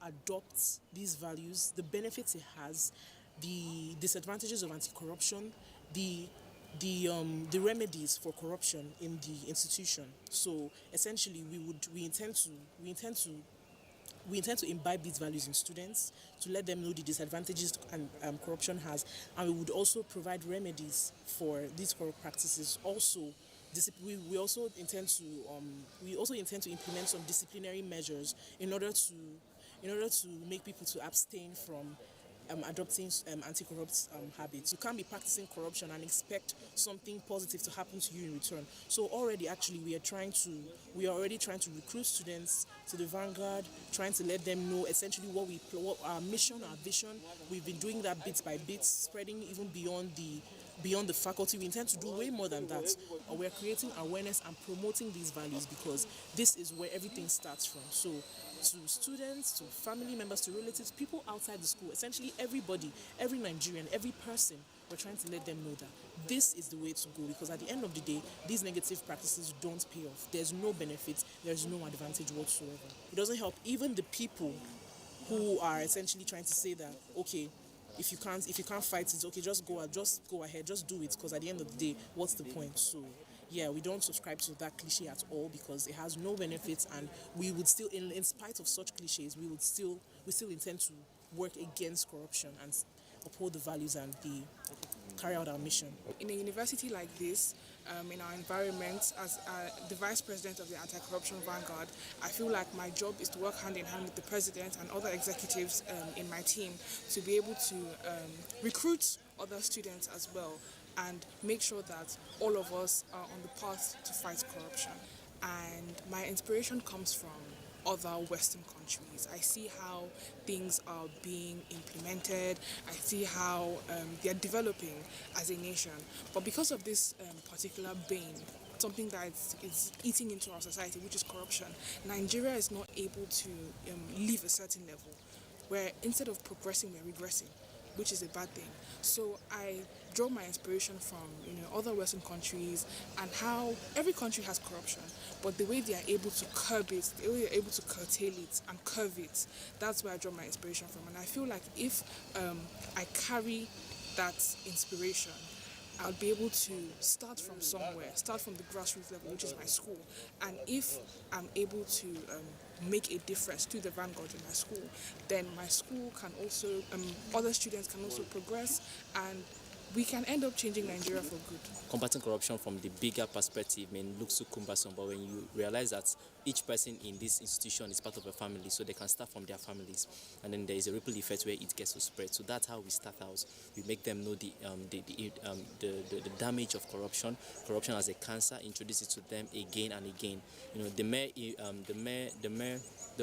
Speaker 4: adopt these values, the benefits it has, the disadvantages of anti-corruption, the remedies for corruption in the institution. So essentially, we intend to imbibe these values in students, to let them know the disadvantages corruption has, and we would also provide remedies for these corrupt practices. Also, we also intend to implement some disciplinary measures in order to make people to abstain from adopting anti-corrupt habits. You can't be practicing corruption and expect something positive to happen to you in return. So already, actually, we are already trying to recruit students to the vanguard, trying to let them know essentially what our mission, our vision. We've been doing that bit by bit, spreading even beyond the faculty. We intend to do way more than that. We're creating awareness and promoting these values because this is where everything starts from. So to students, to family members, to relatives, people outside the school, essentially everybody, every Nigerian, every person, we're trying to let them know that this is the way to go, because at the end of the day, these negative practices don't pay off. There's no benefit, there's no advantage whatsoever. It doesn't help even the people who are essentially trying to say that, okay, if you can't fight it, okay, just go ahead, just do it, because at the end of the day, what's the point? So yeah, we don't subscribe to that cliche at all because it has no benefits, and we would still, in spite of such cliches, we still intend to work against corruption and uphold the values and carry out our mission.
Speaker 22: In a university like this, in our environment, as the Vice President of the Anti-Corruption Vanguard, I feel like my job is to work hand in hand with the President and other executives in my team to be able to recruit other students as well and make sure that all of us are on the path to fight corruption. And my inspiration comes from other Western countries. I see how things are being implemented. I see how they're developing as a nation. But because of this particular bane, something that is eating into our society, which is corruption, Nigeria is not able to live a certain level, where instead of progressing, we're regressing, which is a bad thing. So I draw my inspiration from other Western countries and how every country has corruption, but the way they are able to curb it, the way they're able to curtail it and curve it, that's where I draw my inspiration from. And I feel like if I carry that inspiration, I'll be able to start from somewhere, start from the grassroots level, which is my school. And if I'm able to make a difference to the vanguard in my school, then my school can also, other students can also progress, and we can end up changing Nigeria for good.
Speaker 23: Combating corruption from the bigger perspective looks so cumbersome, but when you realize that each person in this institution is part of a family, so they can start from their families, and then there is a ripple effect where it gets to spread. So that's how we start out. We make them know the damage of corruption as a cancer, introduce it to them again and again. The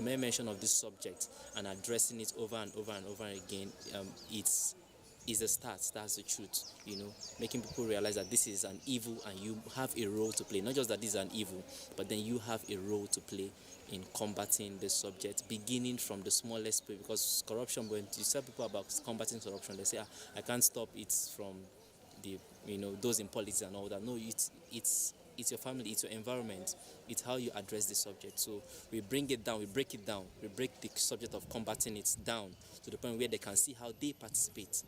Speaker 23: mere mention of this subject and addressing it over and over and over again, is the start. That's the truth, making people realize that this is an evil and you have a role to play. Not just that this is an evil, but then you have a role to play in combating the subject, beginning from the smallest place. Because corruption, when you tell people about combating corruption, they say, I can't stop it from the those in politics and all that. No, it's your family, it's your environment, it's how you address the subject. So we bring it down, we break it down, we break the subject of combating it down to the point where they can see how they participate.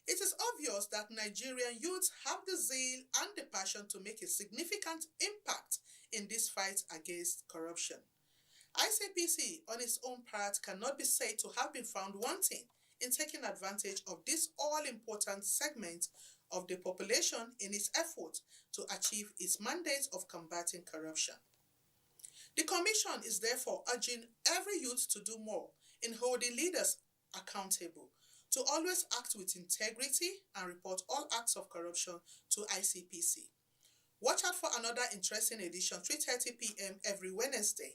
Speaker 17: It is obvious that Nigerian youths have the zeal and the passion to make a significant impact in this fight against corruption. ICPC, on its own part, cannot be said to have been found wanting in taking advantage of this all-important segment of the population in its effort to achieve its mandate of combating corruption. The Commission is therefore urging every youth to do more in holding leaders accountable, to always act with integrity and report all acts of corruption to ICPC. Watch out for another interesting edition, 3:30 p.m. every Wednesday.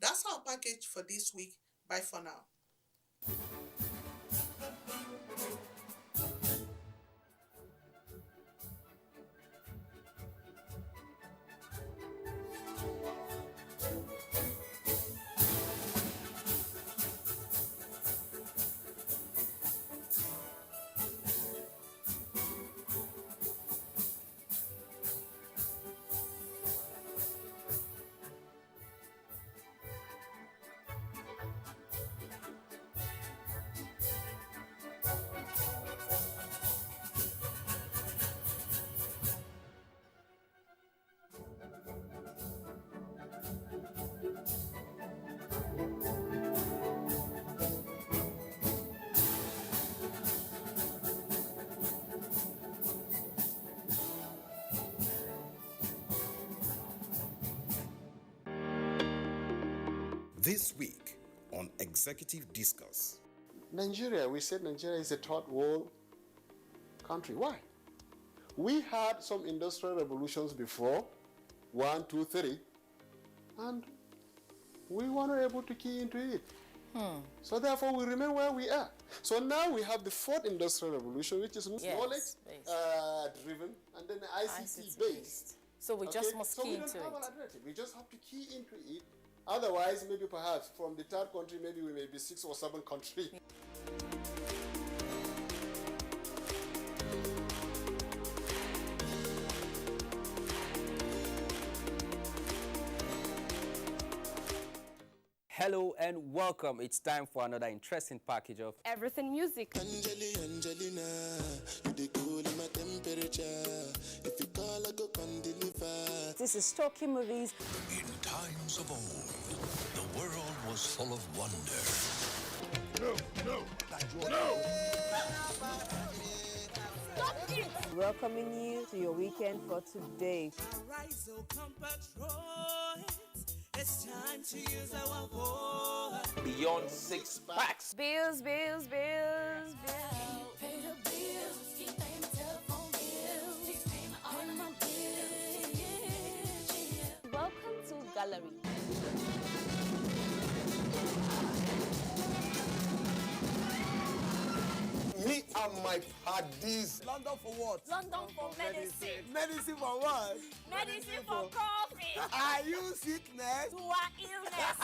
Speaker 17: That's our package for this week. Bye for now.
Speaker 11: This week on Executive Discuss.
Speaker 12: Nigeria, we said Nigeria is a third world country. Why? We had some industrial revolutions before, 1, 2, 3, and we weren't able to key into it. So therefore, we remain where we are. So now we have the fourth industrial revolution, which is knowledge-driven, and then ICT-based.
Speaker 5: So we just must key into it.
Speaker 12: We just have to key into it. Otherwise, maybe perhaps from the third country, maybe we may be 6 or 7 countries.
Speaker 6: Hello and welcome. It's time for another interesting package of
Speaker 5: Everything Music.
Speaker 8: Angelina, you dey cool in my temperature. If you call, I go come deliver.
Speaker 5: This is Talkie Movies.
Speaker 24: In times of old, the world was full of wonder.
Speaker 8: No.
Speaker 5: Stop it! Welcoming you to your weekend for today.
Speaker 25: Arise, O compatriots. It's time to use our voice.
Speaker 6: Beyond 6 Packs.
Speaker 5: Bills.
Speaker 25: Pay the bills. Keep paying my telephone bills. Keep paying all of my bills.
Speaker 5: Welcome to Gallery.
Speaker 8: Me and my paddies.
Speaker 25: London for what?
Speaker 5: London for medicine.
Speaker 25: Medicine for what?
Speaker 5: Medicine for coffee.
Speaker 25: Are you sickness?
Speaker 5: To our illness.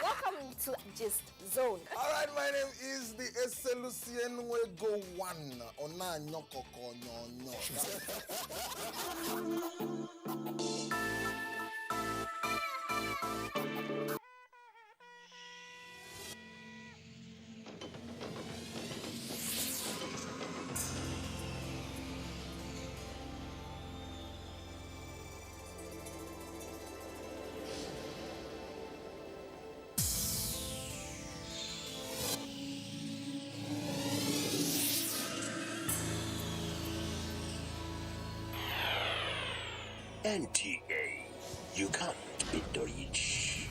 Speaker 5: Welcome to Gist Zone.
Speaker 8: All right, my name is the Eselucien Wego One. Ona nyokoko nyonyo.
Speaker 24: NTA, you can't beat the rich.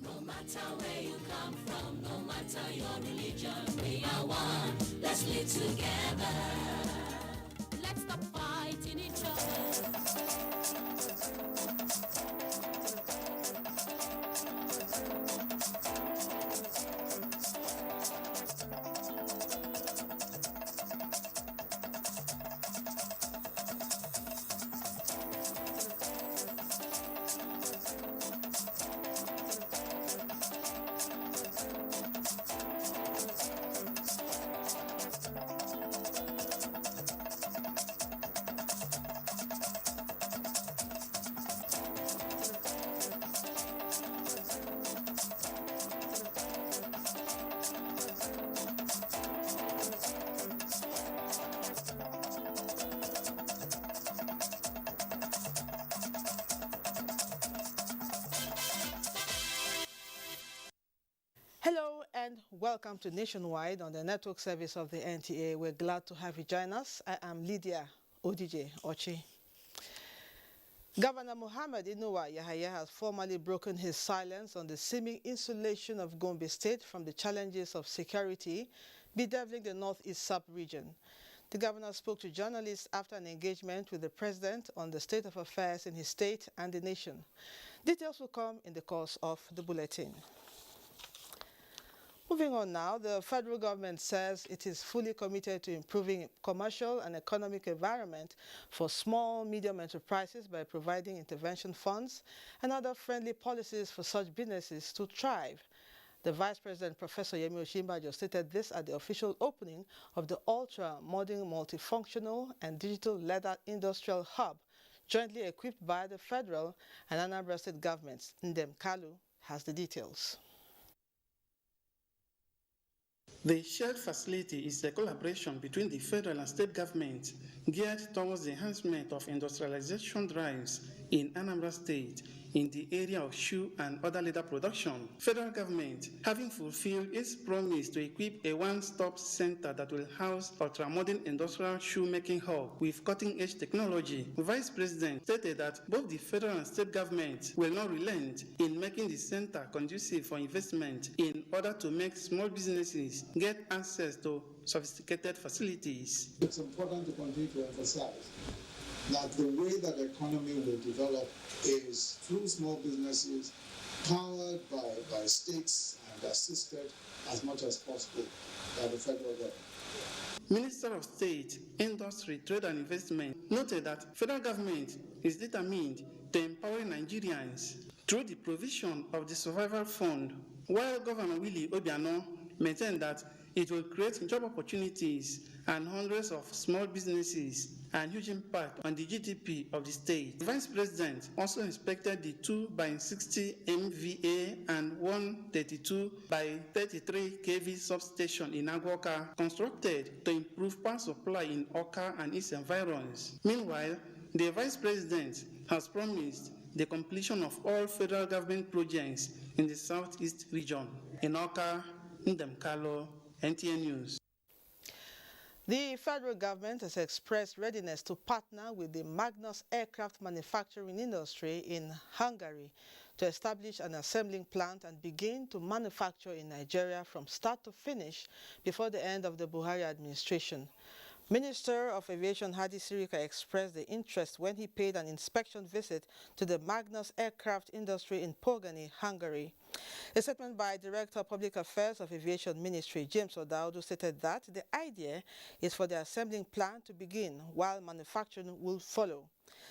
Speaker 25: No matter where you come from, no matter your religion, we are one. Let's live together. Let's stop fighting each other.
Speaker 26: Hello and welcome to Nationwide on the network service of the NTA. We're glad to have you join us. I am Lydia Odije Ochi. Governor Muhammad Inuwa Yahaya has formally broken his silence on the seeming insulation of Gombe State from the challenges of security bedeviling the northeast sub-region. The governor spoke to journalists after an engagement with the president on the state of affairs in his state and the nation. Details will come in the course of the bulletin. Moving on now, the federal government says it is fully committed to improving commercial and economic environment for small, medium enterprises by providing intervention funds and other friendly policies for such businesses to thrive. The Vice President, Professor Yemi Osinbajo, stated this at the official opening of the ultra-modern, multifunctional and digital leather industrial hub, jointly equipped by the federal and Anambra state governments. Ndem Kalu has the details.
Speaker 1: The shared facility is a collaboration between the federal and state governments geared towards the enhancement of industrialization drives in Anambra State in the area of shoe and other leather production. Federal government, having fulfilled its promise to equip a one-stop center that will house ultra-modern industrial shoemaking hub with cutting-edge technology, Vice President stated that both the federal and state governments will not relent in making the center conducive for investment in order to make small businesses get access to sophisticated facilities.
Speaker 2: It's important to continue to emphasize that the way that the economy will develop is through small businesses powered by states and assisted as much as possible by the federal government.
Speaker 1: Minister of State, Industry, Trade and Investment noted that federal government is determined to empower Nigerians through the provision of the Survival Fund, while Governor Willie Obiano maintained that it will create job opportunities and hundreds of small businesses and huge impact on the GDP of the state. The Vice President also inspected the 2x60 MVA and 132x33 kV substation in Agwoka, constructed to improve power supply in Oka and its environs. Meanwhile, the Vice President has promised the completion of all federal government projects in the southeast region. In Oka, Ndem Kalu, NTA News.
Speaker 26: The federal government has expressed readiness to partner with the Magnus aircraft manufacturing industry in Hungary to establish an assembling plant and begin to manufacture in Nigeria from start to finish before the end of the Buhari administration. Minister of Aviation Hadi Sirika expressed the interest when he paid an inspection visit to the Magnus aircraft industry in Ogoni, Hungary. A statement by Director of Public Affairs of Aviation Ministry, James Odaudu, stated that the idea is for the assembling plant to begin while manufacturing will follow.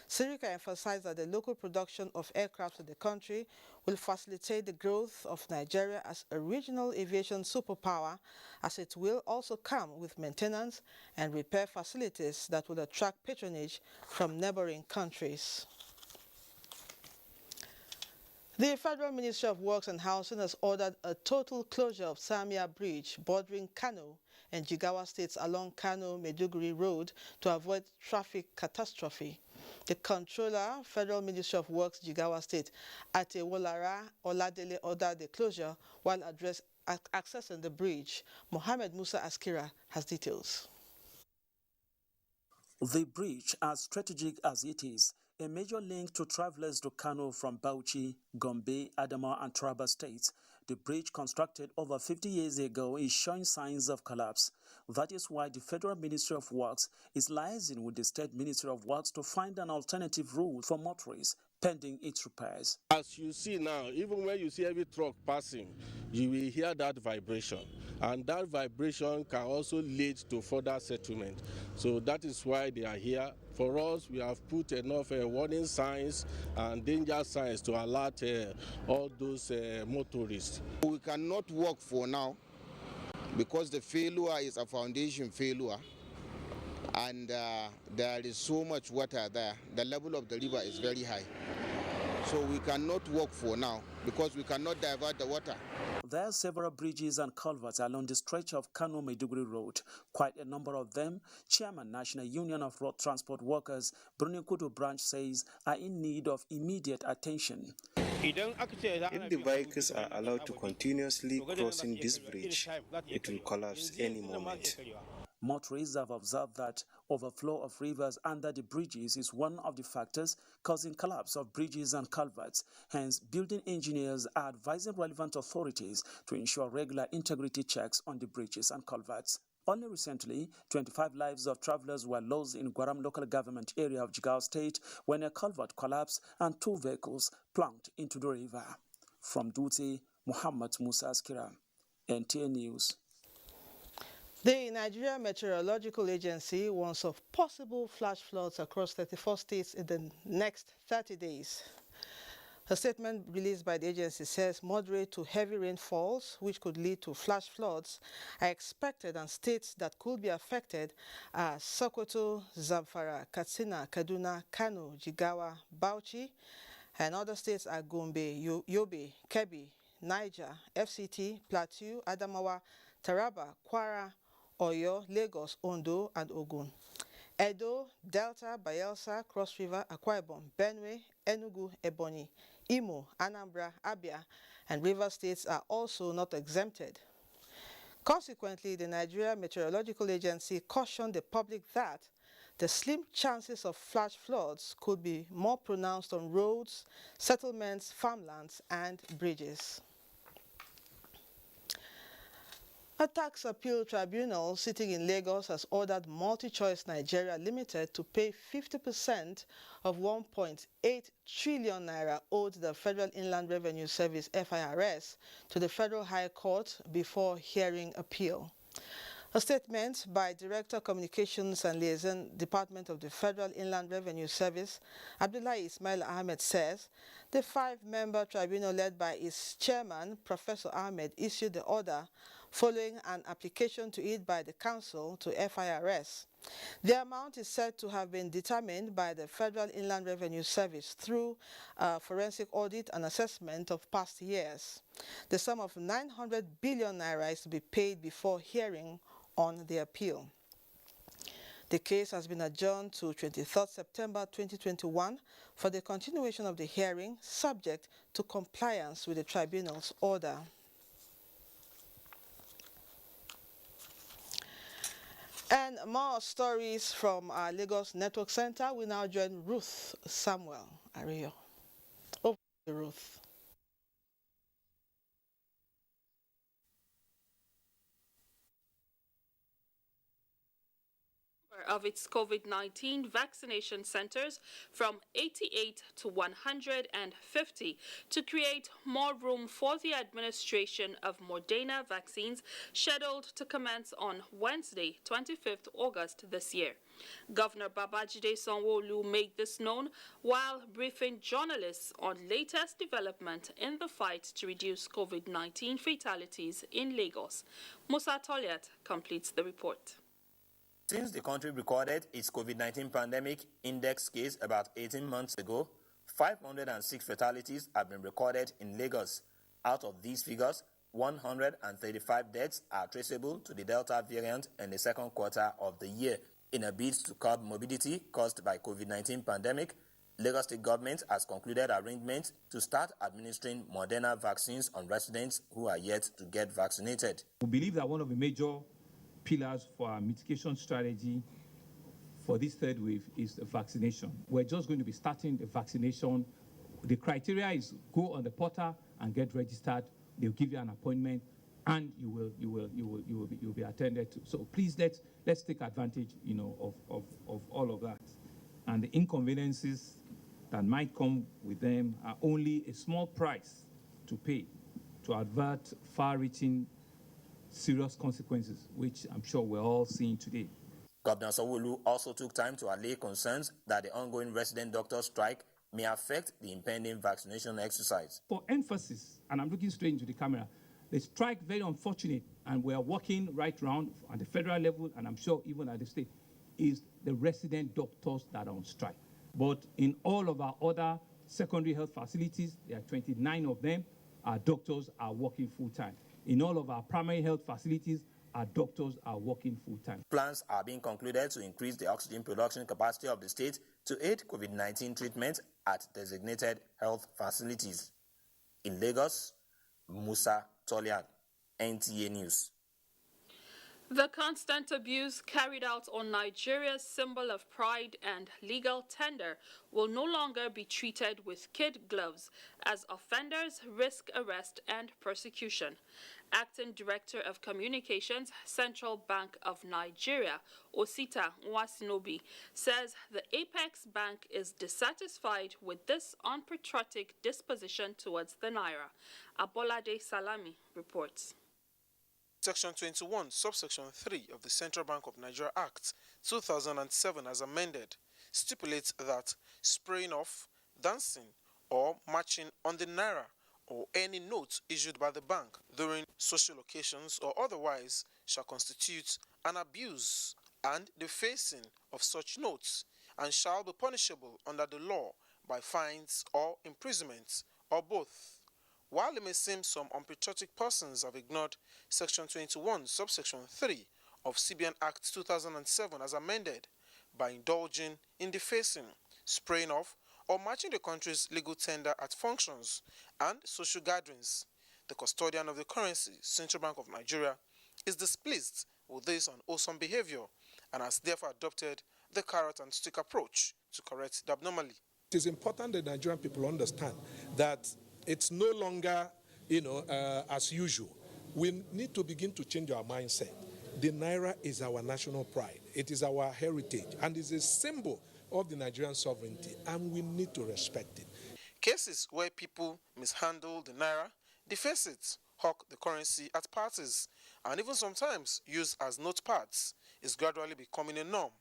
Speaker 26: Sirika emphasized that the local production of aircraft in the country will facilitate the growth of Nigeria as a regional aviation superpower, as it will also come with maintenance and repair facilities that will attract patronage from neighboring countries. The Federal Ministry of Works and Housing has ordered a total closure of Samia Bridge bordering Kano and Jigawa states along Kano-Maiduguri Road to avoid traffic catastrophe. The Controller, Federal Ministry of Works, Jigawa State, Atewolara Oladele, ordered the closure while accessing the bridge. Mohammed Musa Askira has details.
Speaker 7: The bridge, as strategic as it is, a major link to travelers to Kano from Bauchi, Gombe, Adamawa and Taraba states, the bridge constructed over 50 years ago is showing signs of collapse. That is why the Federal Ministry of Works is liaising with the State Ministry of Works to find an alternative route for motorists pending its repairs.
Speaker 9: As you see now, even when you see every truck passing, you will hear that vibration. And that vibration can also lead to further settlement. So that is why they are here. For us, we have put enough warning signs and danger signs to alert all those motorists.
Speaker 10: We cannot work for now because the failure is a foundation failure. And there is so much water there. The level of the river is very high. So we cannot work for now because we cannot divert the water.
Speaker 7: There are several bridges and culverts along the stretch of Kano-Maiduguri Road. Quite a number of them, Chairman National Union of Road Transport Workers, Brunikudu Branch says, are in need of immediate attention.
Speaker 14: If the vehicles are allowed to continuously crossing this bridge, it will collapse any moment.
Speaker 7: Motorists have observed that overflow of rivers under the bridges is one of the factors causing collapse of bridges and culverts. Hence, building engineers are advising relevant authorities to ensure regular integrity checks on the bridges and culverts. Only recently, 25 lives of travelers were lost in Gwaram local government area of Jigawa State when a culvert collapsed and 2 vehicles plunged into the river. From Dutse, Muhammad Musa Askira, NTA News.
Speaker 26: The Nigerian Meteorological Agency warns of possible flash floods across 34 states in the next 30 days. A statement released by the agency says moderate to heavy rainfalls, which could lead to flash floods, are expected, and states that could be affected are Sokoto, Zamfara, Katsina, Kaduna, Kano, Jigawa, Bauchi, and other states are Gombe, Yobe, Kebbi, Niger, FCT, Plateau, Adamawa, Taraba, Kwara, Oyo, Lagos, Ondo, and Ogun. Edo, Delta, Bayelsa, Cross River, Akwa Ibom, Benue, Enugu, Ebonyi, Imo, Anambra, Abia, and River states are also not exempted. Consequently, the Nigerian Meteorological Agency cautioned the public that the slim chances of flash floods could be more pronounced on roads, settlements, farmlands, and bridges. A tax appeal tribunal sitting in Lagos has ordered MultiChoice Nigeria Limited to pay 50% of 1.8 trillion naira owed the Federal Inland Revenue Service (FIRS) to the Federal High Court before hearing appeal. A statement by Director Communications and Liaison Department of the Federal Inland Revenue Service, Abdullahi Ismail Ahmed, says the 5-member tribunal led by its chairman, Professor Ahmed, issued the order following an application to it by the Council to FIRS. The amount is said to have been determined by the Federal Inland Revenue Service through a forensic audit and assessment of past years. The sum of 900 billion naira is to be paid before hearing on the appeal. The case has been adjourned to 23rd September 2021 for the continuation of the hearing, subject to compliance with the tribunal's order. And more stories from our Lagos Network Center. We now join Ruth Samuel Ario. Over to Ruth.
Speaker 13: Of its COVID-19 vaccination centers from 88 to 150 to create more room for the administration of Moderna vaccines scheduled to commence on Wednesday, 25th August this year. Governor Babajide Sanwo-Olu made this known while briefing journalists on latest development in the fight to reduce COVID-19 fatalities in Lagos. Musa Toliat completes the report.
Speaker 15: Since the country recorded its COVID-19 pandemic index case about 18 months ago, 506 fatalities have been recorded in Lagos. Out of these figures, 135 deaths are traceable to the Delta variant in the second quarter of the year. In a bid to curb morbidity caused by COVID-19 pandemic, Lagos State government has concluded arrangements to start administering Moderna vaccines on residents who are yet to get vaccinated.
Speaker 16: We believe that one of the major pillars for our mitigation strategy for this third wave is the vaccination. We're just going to be starting the vaccination. The criteria is go on the portal and get registered. They'll give you an appointment, and you'll be attended to. So please let's take advantage, of all of that. And the inconveniences that might come with them are only a small price to pay to avert far-reaching serious consequences, which I'm sure we're all seeing today.
Speaker 15: Governor Sanwo-Olu also took time to allay concerns that the ongoing resident doctor strike may affect the impending vaccination exercise.
Speaker 16: For emphasis, and I'm looking straight into the camera, the strike, very unfortunate, and we are working right round at the federal level, and I'm sure even at the state, is the resident doctors that are on strike. But in all of our other secondary health facilities, there are 29 of them, our doctors are working full-time. In all of our primary health facilities, our doctors are working full-time.
Speaker 15: Plans are being concluded to increase the oxygen production capacity of the state to aid COVID-19 treatment at designated health facilities. In Lagos, Musa Tolian, NTA News.
Speaker 13: The constant abuse carried out on Nigeria's symbol of pride and legal tender will no longer be treated with kid gloves, as offenders risk arrest and persecution. Acting Director of Communications, Central Bank of Nigeria, Osita Nwasinobi, says the Apex Bank is dissatisfied with this unpatriotic disposition towards the Naira. Abolade Salami reports.
Speaker 3: Section 21, subsection 3 of the Central Bank of Nigeria Act 2007 as amended stipulates that spraying off, dancing or marching on the Naira or any note issued by the bank during social occasions or otherwise shall constitute an abuse and defacing of such notes and shall be punishable under the law by fines or imprisonment or both. While it may seem some unpatriotic persons have ignored Section 21, subsection 3 of CBN Act 2007 as amended by indulging in defacing, spraying off, or matching the country's legal tender at functions and social gatherings, the custodian of the currency, Central Bank of Nigeria, is displeased with this unwholesome behavior and has therefore adopted the carrot and stick approach to correct the abnormality.
Speaker 4: It is important that Nigerian people understand that it's no longer, as usual. We need to begin to change our mindset. The Naira is our national pride. It is our heritage and is a symbol of the Nigerian sovereignty, and we need to respect it.
Speaker 3: Cases where people mishandle the Naira, deface it, hawk the currency at parties, and even sometimes use as notepads is gradually becoming a norm.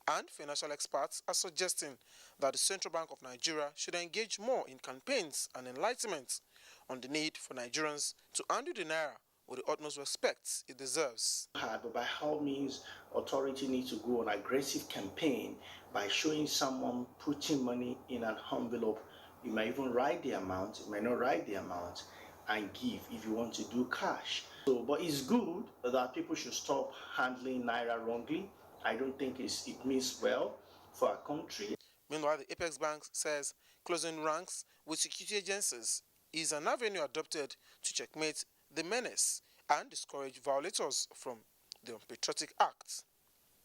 Speaker 3: And financial experts are suggesting that the Central Bank of Nigeria should engage more in campaigns and enlightenment on the need for Nigerians to handle the Naira with the utmost respect it deserves.
Speaker 18: But by all means, authority needs to go on aggressive campaign by showing someone putting money in an envelope. You might even write the amount, you might not write the amount, and give if you want to do cash. But it's good that people should stop handling Naira wrongly. I don't think it means well for our country.
Speaker 3: Meanwhile, the Apex Bank says closing ranks with security agencies is an avenue adopted to checkmate the menace and discourage violators from the unpatriotic act.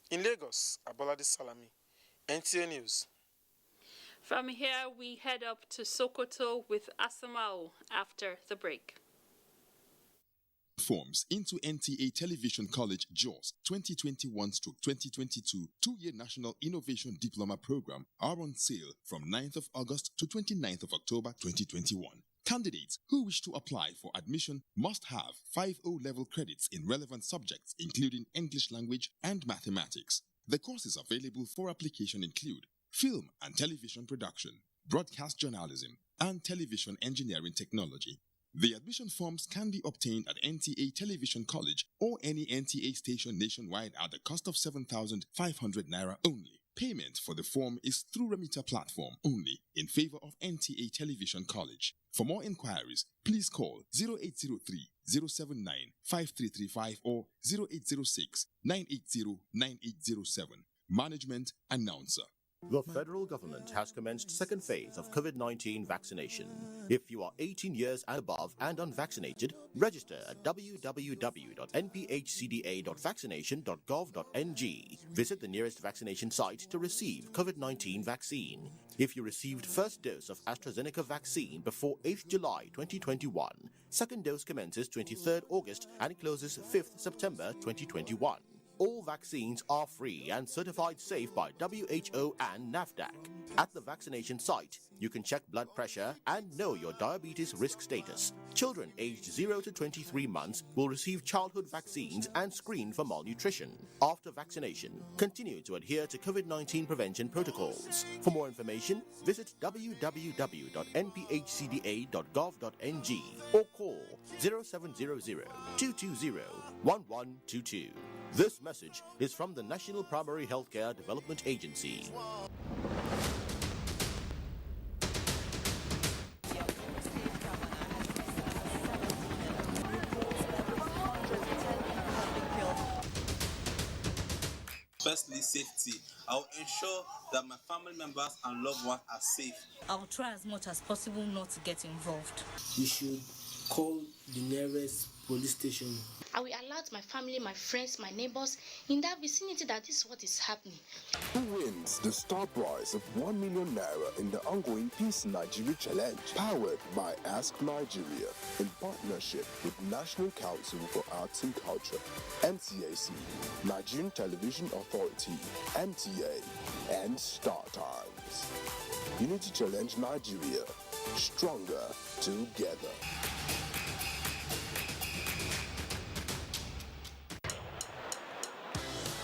Speaker 3: In Lagos, Abolade Salami, NTA News.
Speaker 13: From here, we head up to Sokoto with Asamao after the break.
Speaker 19: Forms into NTA Television College JOS 2021-2022 two-year National Innovation Diploma Program are on sale from 9th of August to 29th of October 2021. Candidates who wish to apply for admission must have 5 O-level credits in relevant subjects including English language and mathematics. The courses available for application include film and television production, broadcast journalism, and television engineering technology. The admission forms can be obtained at NTA Television College or any NTA station nationwide at the cost of 7,500 Naira only. Payment for the form is through remitter platform only in favor of NTA Television College. For more inquiries, please call 0803-079-5335 or 0806-980-9807. Management Announcer.
Speaker 20: The federal government has commenced second phase of COVID-19 vaccination. If you are 18 years and above and unvaccinated, register at www.nphcda.vaccination.gov.ng. Visit the nearest vaccination site to receive COVID-19 vaccine. If you received first dose of AstraZeneca vaccine before 8th July 2021, second dose commences 23rd August and closes 5th September 2021. All vaccines are free and certified safe by WHO and NAFDAC. At the vaccination site, you can check blood pressure and know your diabetes risk status. Children aged 0 to 23 months will receive childhood vaccines and screen for malnutrition. After vaccination, continue to adhere to COVID-19 prevention protocols. For more information, visit www.nphcda.gov.ng or call 0700-220-1122. This message is from the National Primary Healthcare Development Agency.
Speaker 21: Firstly, safety. I'll ensure that my family members and loved ones are safe.
Speaker 27: I'll try as much as possible not to get involved.
Speaker 28: You should call the nearest police station.
Speaker 6: I will alert my family, my friends, my neighbors in that vicinity that this is what is happening.
Speaker 11: Who wins the star prize of 1 million naira in the ongoing Peace Nigeria Challenge, powered by Ask Nigeria in partnership with National Council for Arts and Culture, NCAC, Nigerian Television Authority, NTA, and Star Times. Unity Challenge Nigeria, stronger together.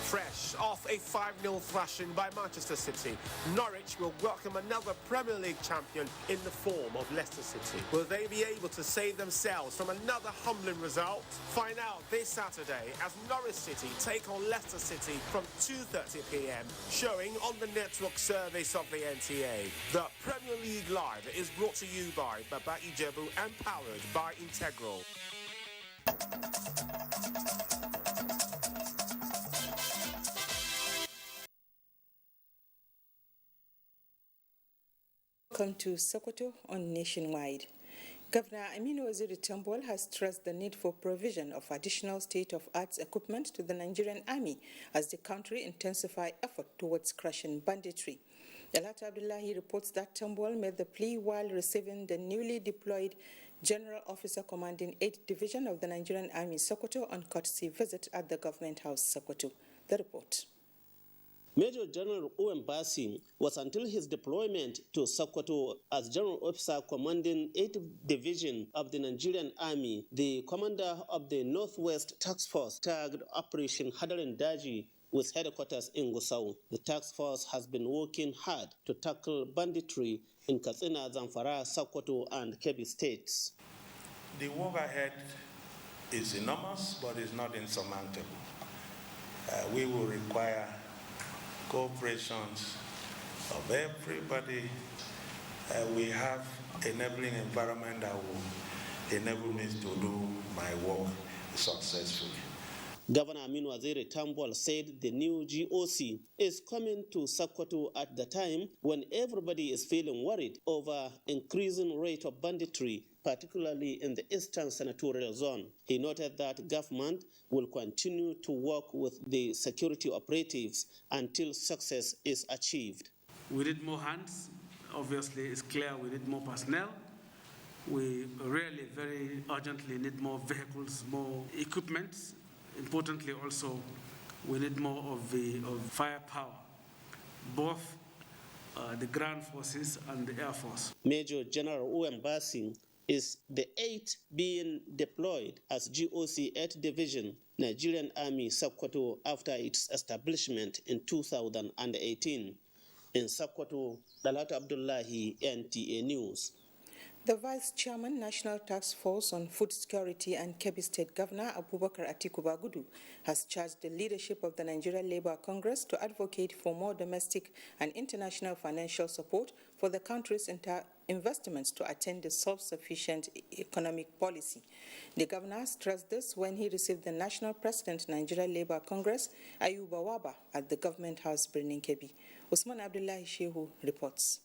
Speaker 12: Fresh off a 5-0 thrashing by Manchester City, Norwich will welcome another Premier League champion in the form of Leicester City. Will they be able to save themselves from another humbling result? Find out this Saturday as Norwich City take on Leicester City from 2:30 p.m, showing on the network service of the NTA. The Premier League Live is brought to you by Baba Ijebu and powered by Integral.
Speaker 17: Welcome to Sokoto on Nationwide. Governor Aminu Waziri Tambol has stressed the need for provision of additional state-of-art equipment to the Nigerian Army as the country intensifies effort towards crushing banditry. Dalat Abdullahi reports that Tambol made the plea while receiving the newly deployed General Officer Commanding 8th Division of the Nigerian Army Sokoto on courtesy visit at the Government House Sokoto. The report.
Speaker 22: Major General Owen Bassi was until his deployment to Sokoto as General Officer Commanding 8th Division of the Nigerian Army, the commander of the Northwest Task Force tagged Operation Hadarin Daji with headquarters in Gusau. The task force has been working hard to tackle banditry in Katsina, Zamfara, Sokoto, and Kebbi states.
Speaker 23: The work ahead is enormous, but it's not insurmountable. We will require cooperations of everybody. We have enabling environment that will enable me to do my work successfully.
Speaker 22: Governor Aminu Waziri Tambol said the new GOC is coming to Sokoto at the time when everybody is feeling worried over increasing rate of banditry, particularly in the Eastern Senatorial Zone. He noted that government will continue to work with the security operatives until success is achieved.
Speaker 27: We need more hands. Obviously, it's clear we need more personnel. We really very urgently need more vehicles, more equipment. Importantly also, we need more of firepower, both the ground forces and the air force.
Speaker 22: Major General Uwem Bassi is the 8th being deployed as GOC 8th Division, Nigerian Army Sokoto after its establishment in 2018. In Sokoto, Dalat Abdullahi, NTA News.
Speaker 17: The Vice Chairman, National Task Force on Food Security and Kebbi State Governor Abubakar Atiku Bagudu has charged the leadership of the Nigerian Labour Congress to advocate for more domestic and international financial support for the country's investments to attain the self-sufficient economic policy. The governor stressed this when he received the National President, Nigerian Labour Congress, Ayuba Waba, at the Government House, Birnin Kebbi. Usman Abdullahi Shehu reports.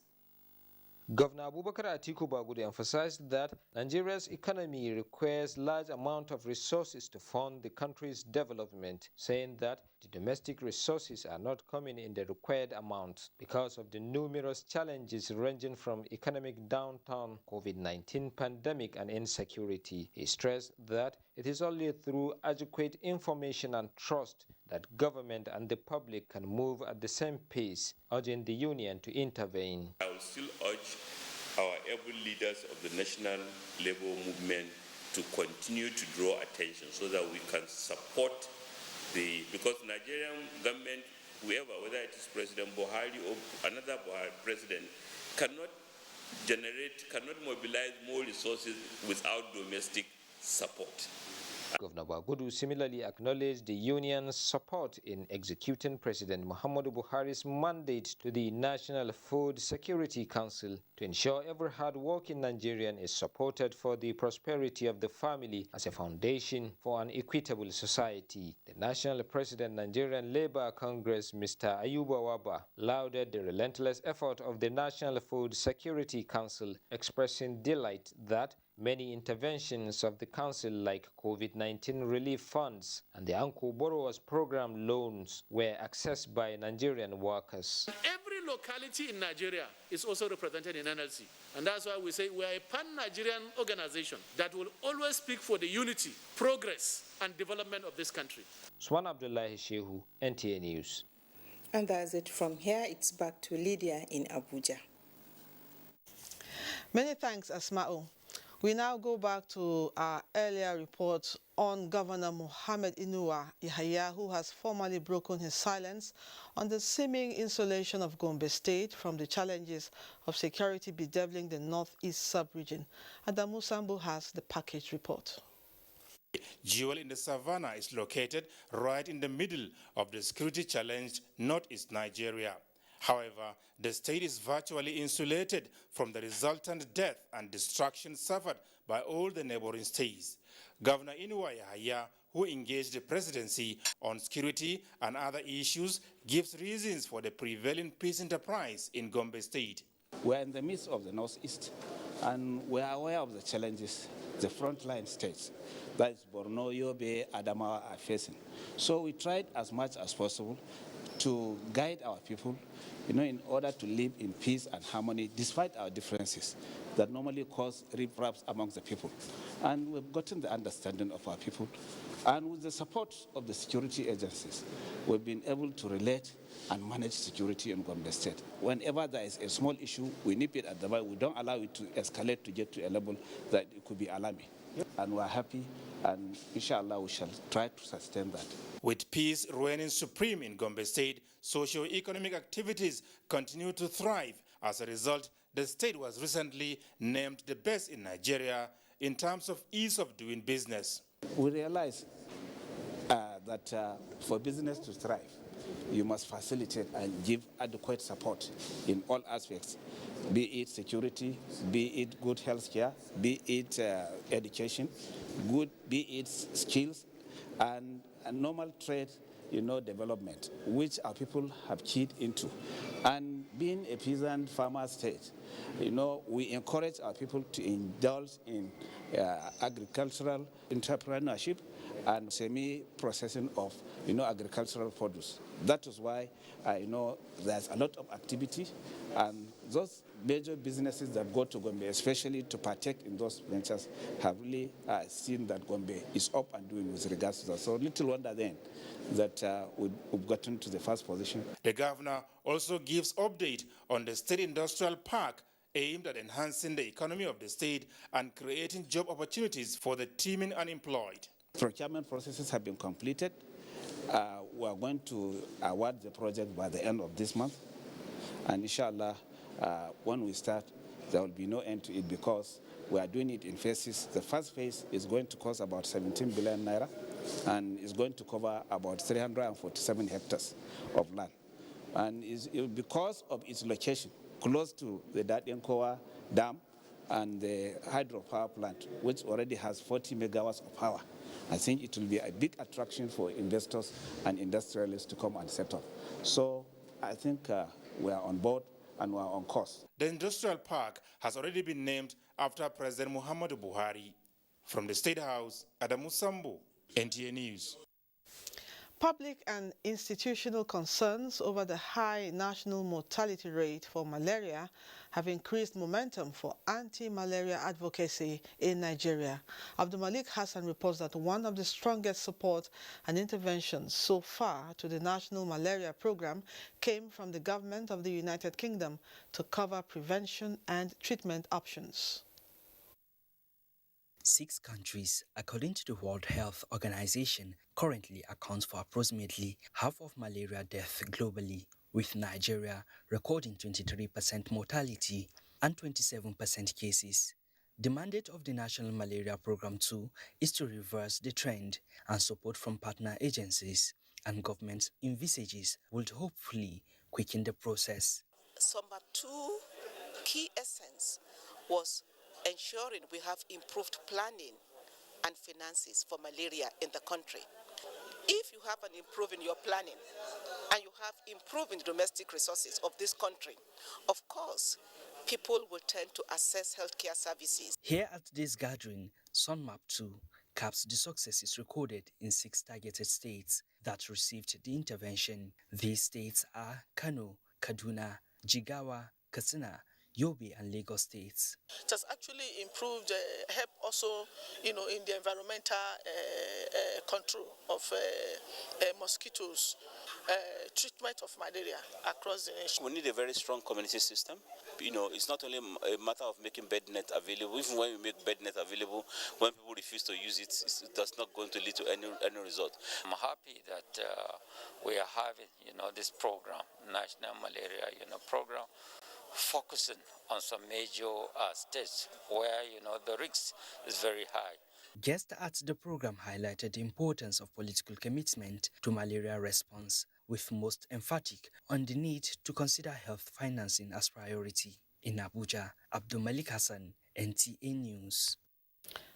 Speaker 28: Governor Abubakar Atiku Bagudu emphasized that Nigeria's economy requires large amount of resources to fund the country's development, saying that the domestic resources are not coming in the required amount because of the numerous challenges ranging from economic downturn, COVID-19 pandemic, and insecurity. He stressed that it is only through adequate information and trust that government and the public can move at the same pace, urging the union to intervene.
Speaker 29: I will still urge our able leaders of the national labor movement to continue to draw attention so that we can support because Nigerian government, whoever, whether it is President Buhari or another president, cannot mobilize more resources without domestic support.
Speaker 28: Governor Bagudu similarly acknowledged the union's support in executing President Muhammadu Buhari's mandate to the National Food Security Council to ensure every hard-working Nigerian is supported for the prosperity of the family as a foundation for an equitable society. The National President Nigerian Labour Congress, Mr. Ayuba Waba, lauded the relentless effort of the National Food Security Council, expressing delight that Many interventions of the council like COVID-19 relief funds and the Uncle Borrowers Program loans were accessed by Nigerian workers.
Speaker 1: Every locality in Nigeria is also represented in NLC. And that's why we say we are a pan-Nigerian organization that will always speak for the unity, progress, and development of this country.
Speaker 28: Swan Abdullahi Shehu, NTA News.
Speaker 17: And that's it from here. It's back to Lydia in Abuja.
Speaker 26: Many thanks, Asma'u. We now go back to our earlier report on Governor Mohammed Inuwa Yahaya, who has formally broken his silence on the seeming insulation of Gombe State from the challenges of security bedeviling the northeast sub-region. Adamu Sambu has the package report.
Speaker 2: Jewel in the Savannah is located right in the middle of the security-challenged northeast Nigeria. However, the state is virtually insulated from the resultant death and destruction suffered by all the neighboring states. Governor Inuwa Yahaya, who engaged the presidency on security and other issues, gives reasons for the prevailing peace enterprise in Gombe State.
Speaker 5: We are in the midst of the northeast, and we are aware of the challenges the frontline states, that is Borno, Yobe, Adamawa, are facing. So we tried as much as possible to guide our people, in order to live in peace and harmony despite our differences that normally cause rift-raps amongst the people. And we've gotten the understanding of our people. And with the support of the security agencies, we've been able to relate and manage security in Gombe State. Whenever there is a small issue, we nip it at the bud. We don't allow it to escalate to get to a level that it could be alarming. And we're happy, and inshallah we shall try to sustain that.
Speaker 2: With peace reigning supreme in Gombe State, socio-economic activities continue to thrive. As a result, the state was recently named the best in Nigeria in terms of ease of doing business.
Speaker 5: We realize that for business to thrive, you must facilitate and give adequate support in all aspects, be it security, be it good health care, be it education, be it skills, and normal trade, development, which our people have keyed into. And being a peasant farmer state, we encourage our people to indulge in agricultural entrepreneurship and semi-processing of, agricultural produce. That is why there's a lot of activity, and those major businesses that go to Gombe, especially to partake in those ventures, have really seen that Gombe is up and doing with regards to that. So little wonder then that we've gotten to the first position.
Speaker 2: The governor also gives update on the state industrial park aimed at enhancing the economy of the state and creating job opportunities for the teeming unemployed.
Speaker 5: Procurement processes have been completed. We are going to award the project by the end of this month. And inshallah, when we start, there will be no end to it because we are doing it in phases. The first phase is going to cost about 17 billion naira and is going to cover about 347 hectares of land. And because of its location, close to the Dadenkowa Dam and the hydropower plant, which already has 40 megawatts of power, I think it will be a big attraction for investors and industrialists to come and set up. So I think we are on board and we are on course.
Speaker 2: The industrial park has already been named after President Muhammadu Buhari. From the State House, Adamu Sambu, NTA News.
Speaker 26: Public and institutional concerns over the high national mortality rate for malaria have increased momentum for anti-malaria advocacy in Nigeria. Abdulmalik Hassan reports that one of the strongest support and interventions so far to the national malaria program came from the government of the United Kingdom to cover prevention and treatment options.
Speaker 8: 6 countries, according to the World Health Organization, currently accounts for approximately half of malaria deaths globally, with Nigeria recording 23% mortality and 27% cases. The mandate of the National Malaria Program 2 is to reverse the trend, and support from partner agencies and government envisages would hopefully quicken the process.
Speaker 9: Number 2 key essence was ensuring we have improved planning and finances for malaria in the country. If you have an improvement in your planning and you have improved in domestic resources of this country, of course, people will tend to access healthcare services.
Speaker 8: Here at this gathering, SunMap 2 caps the successes recorded in 6 targeted states that received the intervention. These states are Kano, Kaduna, Jigawa, Katsina, Yobe and Lagos states.
Speaker 9: It has actually improved, help also, in the environmental control of mosquitoes, treatment of malaria across the nation.
Speaker 4: We need a very strong community system. It's not only a matter of making bed net available. Even when we make bed net available, when people refuse to use it, that's not going to lead to any result.
Speaker 7: I'm happy that we are having, this program, National Malaria, program, focusing on some major states where, the risk is very high.
Speaker 8: Guests at the program highlighted the importance of political commitment to malaria response, with most emphatic on the need to consider health financing as priority. In Abuja, Abdul Malik Hassan, NTA News.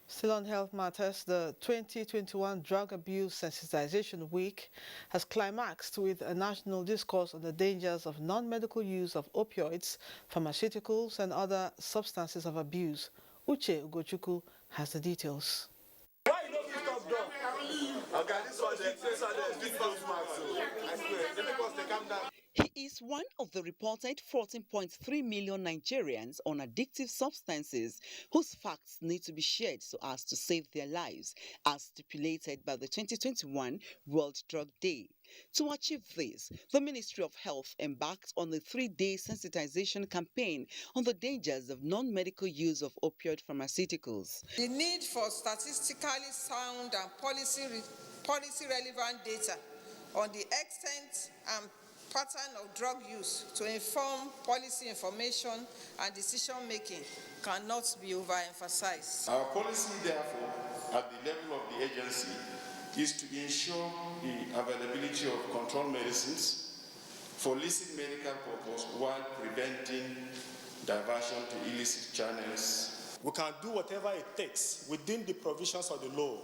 Speaker 26: Still on health matters, the 2021 Drug Abuse Sensitization Week has climaxed with a national discourse on the dangers of non-medical use of opioids, pharmaceuticals and other substances of abuse. Uche Ugochukwu has the details.
Speaker 10: He is one of the reported 14.3 million Nigerians on addictive substances whose facts need to be shared so as to save their lives, as stipulated by the 2021 World Drug Day. To achieve this, the Ministry of Health embarked on a 3-day sensitization campaign on the dangers of non-medical use of opioid pharmaceuticals.
Speaker 14: The need for statistically sound and policy-relevant data on the extent and pattern of drug use to inform policy information and decision-making cannot be overemphasized.
Speaker 15: Our policy, therefore, at the level of the agency is to ensure the availability of controlled medicines for illicit medical purpose while preventing diversion to illicit channels.
Speaker 16: We can do whatever it takes within the provisions of the law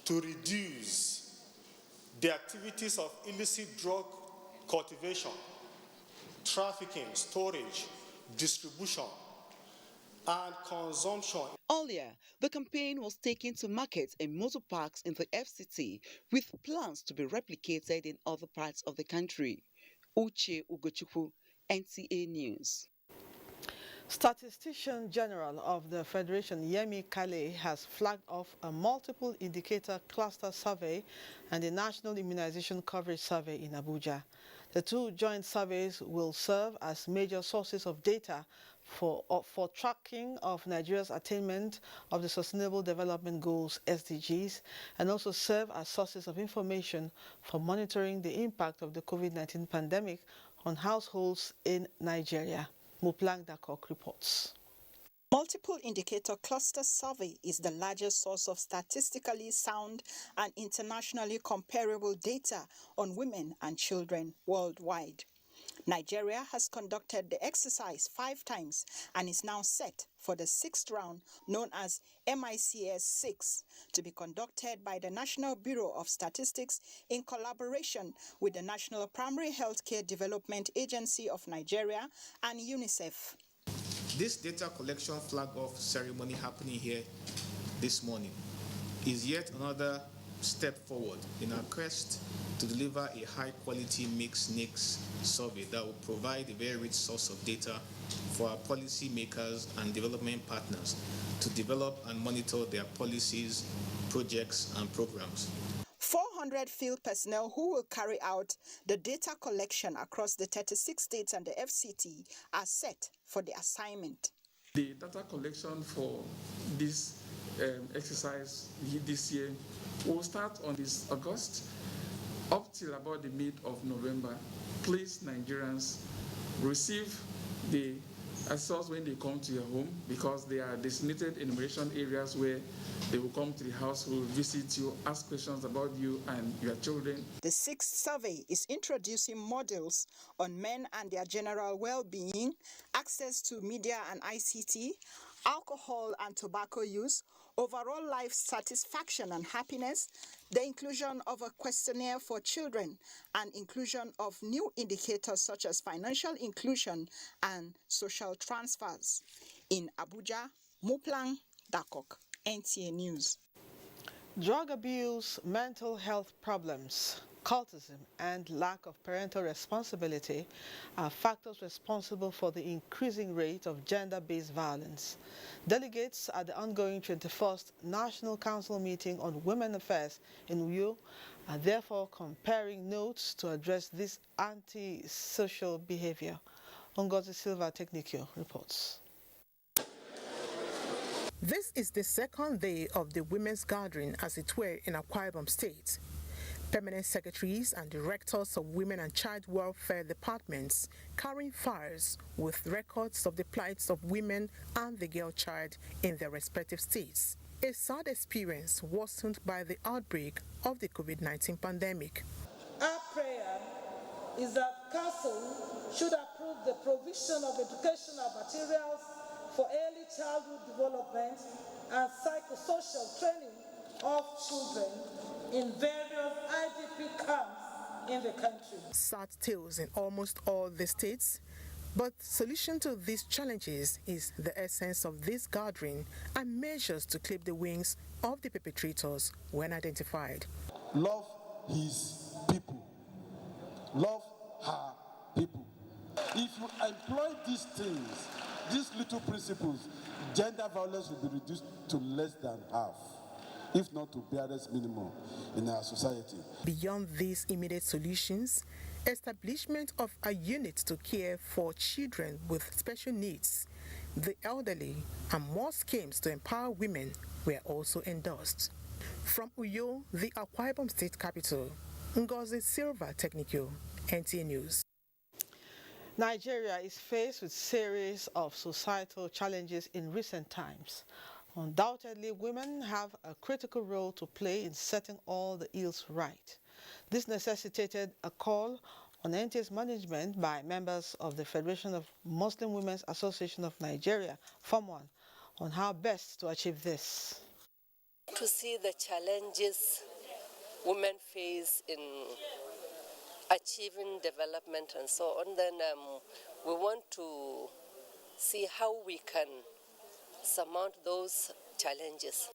Speaker 16: to reduce the activities of illicit drug cultivation, trafficking, storage, distribution, and consumption.
Speaker 10: Earlier, the campaign was taken to markets and motor parks in the FCT with plans to be replicated in other parts of the country. Uche Ugochukwu, NTA News.
Speaker 26: Statistician General of the Federation, Yemi Kale, has flagged off a multiple indicator cluster survey and a national immunization coverage survey in Abuja. The two joint surveys will serve as major sources of data for tracking of Nigeria's attainment of the Sustainable Development Goals, SDGs, and also serve as sources of information for monitoring the impact of the COVID-19 pandemic on households in Nigeria. Muplang Dakok reports.
Speaker 18: Multiple Indicator Cluster Survey is the largest source of statistically sound and internationally comparable data on women and children worldwide. Nigeria has conducted the exercise 5 times and is now set for the 6th round, known as MICS 6, to be conducted by the National Bureau of Statistics in collaboration with the National Primary Healthcare Development Agency of Nigeria and UNICEF.
Speaker 24: This data collection flag-off ceremony happening here this morning is yet another step forward in our quest to deliver a high-quality mixed NICS survey that will provide a very rich source of data for our policy makers and development partners to develop and monitor their policies, projects, and programs.
Speaker 18: 400 field personnel who will carry out the data collection across the 36 states and the FCT are set for the assignment.
Speaker 27: The data collection for this exercise this year will start on this August up till about the mid of November. Please, Nigerians, receive the source when they come to your home, because they are designated enumeration areas where they will come to the house, will visit you, ask questions about you and your children.
Speaker 18: The 6th survey is introducing modules on men and their general well-being, access to media and ICT, alcohol and tobacco use, overall life satisfaction and happiness, the inclusion of a questionnaire for children, and inclusion of new indicators such as financial inclusion and social transfers. In Abuja, Muplang Dakok, NTA News.
Speaker 26: Drug abuse, mental health problems, cultism, and lack of parental responsibility are factors responsible for the increasing rate of gender-based violence. Delegates at the ongoing 21st National Council meeting on Women Affairs in Uyo are therefore comparing notes to address this anti-social behavior. Ngozi Silva Technicio reports.
Speaker 3: This is the second day of the women's gathering, as it were, in Akwa Ibom State. Permanent secretaries and directors of women and child welfare departments carrying files with records of the plights of women and the girl child in their respective states. A sad experience worsened by the outbreak of the COVID-19 pandemic.
Speaker 6: Our prayer is that Council should approve the provision of educational materials for early childhood development and psychosocial training of children in various IDP camps in the country.
Speaker 3: Sad tales in almost all the states, but solution to these challenges is the essence of this gathering and measures to clip the wings of the perpetrators when identified.
Speaker 11: Love his people. Love her people. If you employ these things, these little principles, gender violence will be reduced to less than half, if not to barest minimum in our society.
Speaker 3: Beyond these immediate solutions, establishment of a unit to care for children with special needs, the elderly, and more schemes to empower women were also endorsed. From Uyo, the Akwa Ibom State capital, Ngozi Silva Technical, NTA News.
Speaker 26: Nigeria is faced with a series of societal challenges in recent times. Undoubtedly, women have a critical role to play in setting all the ills right. This necessitated a call on NTA's management by members of the Federation of Muslim Women's Association of Nigeria, Form 1, on how best to achieve this.
Speaker 12: To see the challenges women face in achieving development and so on, then we want to see how we can surmount those challenges.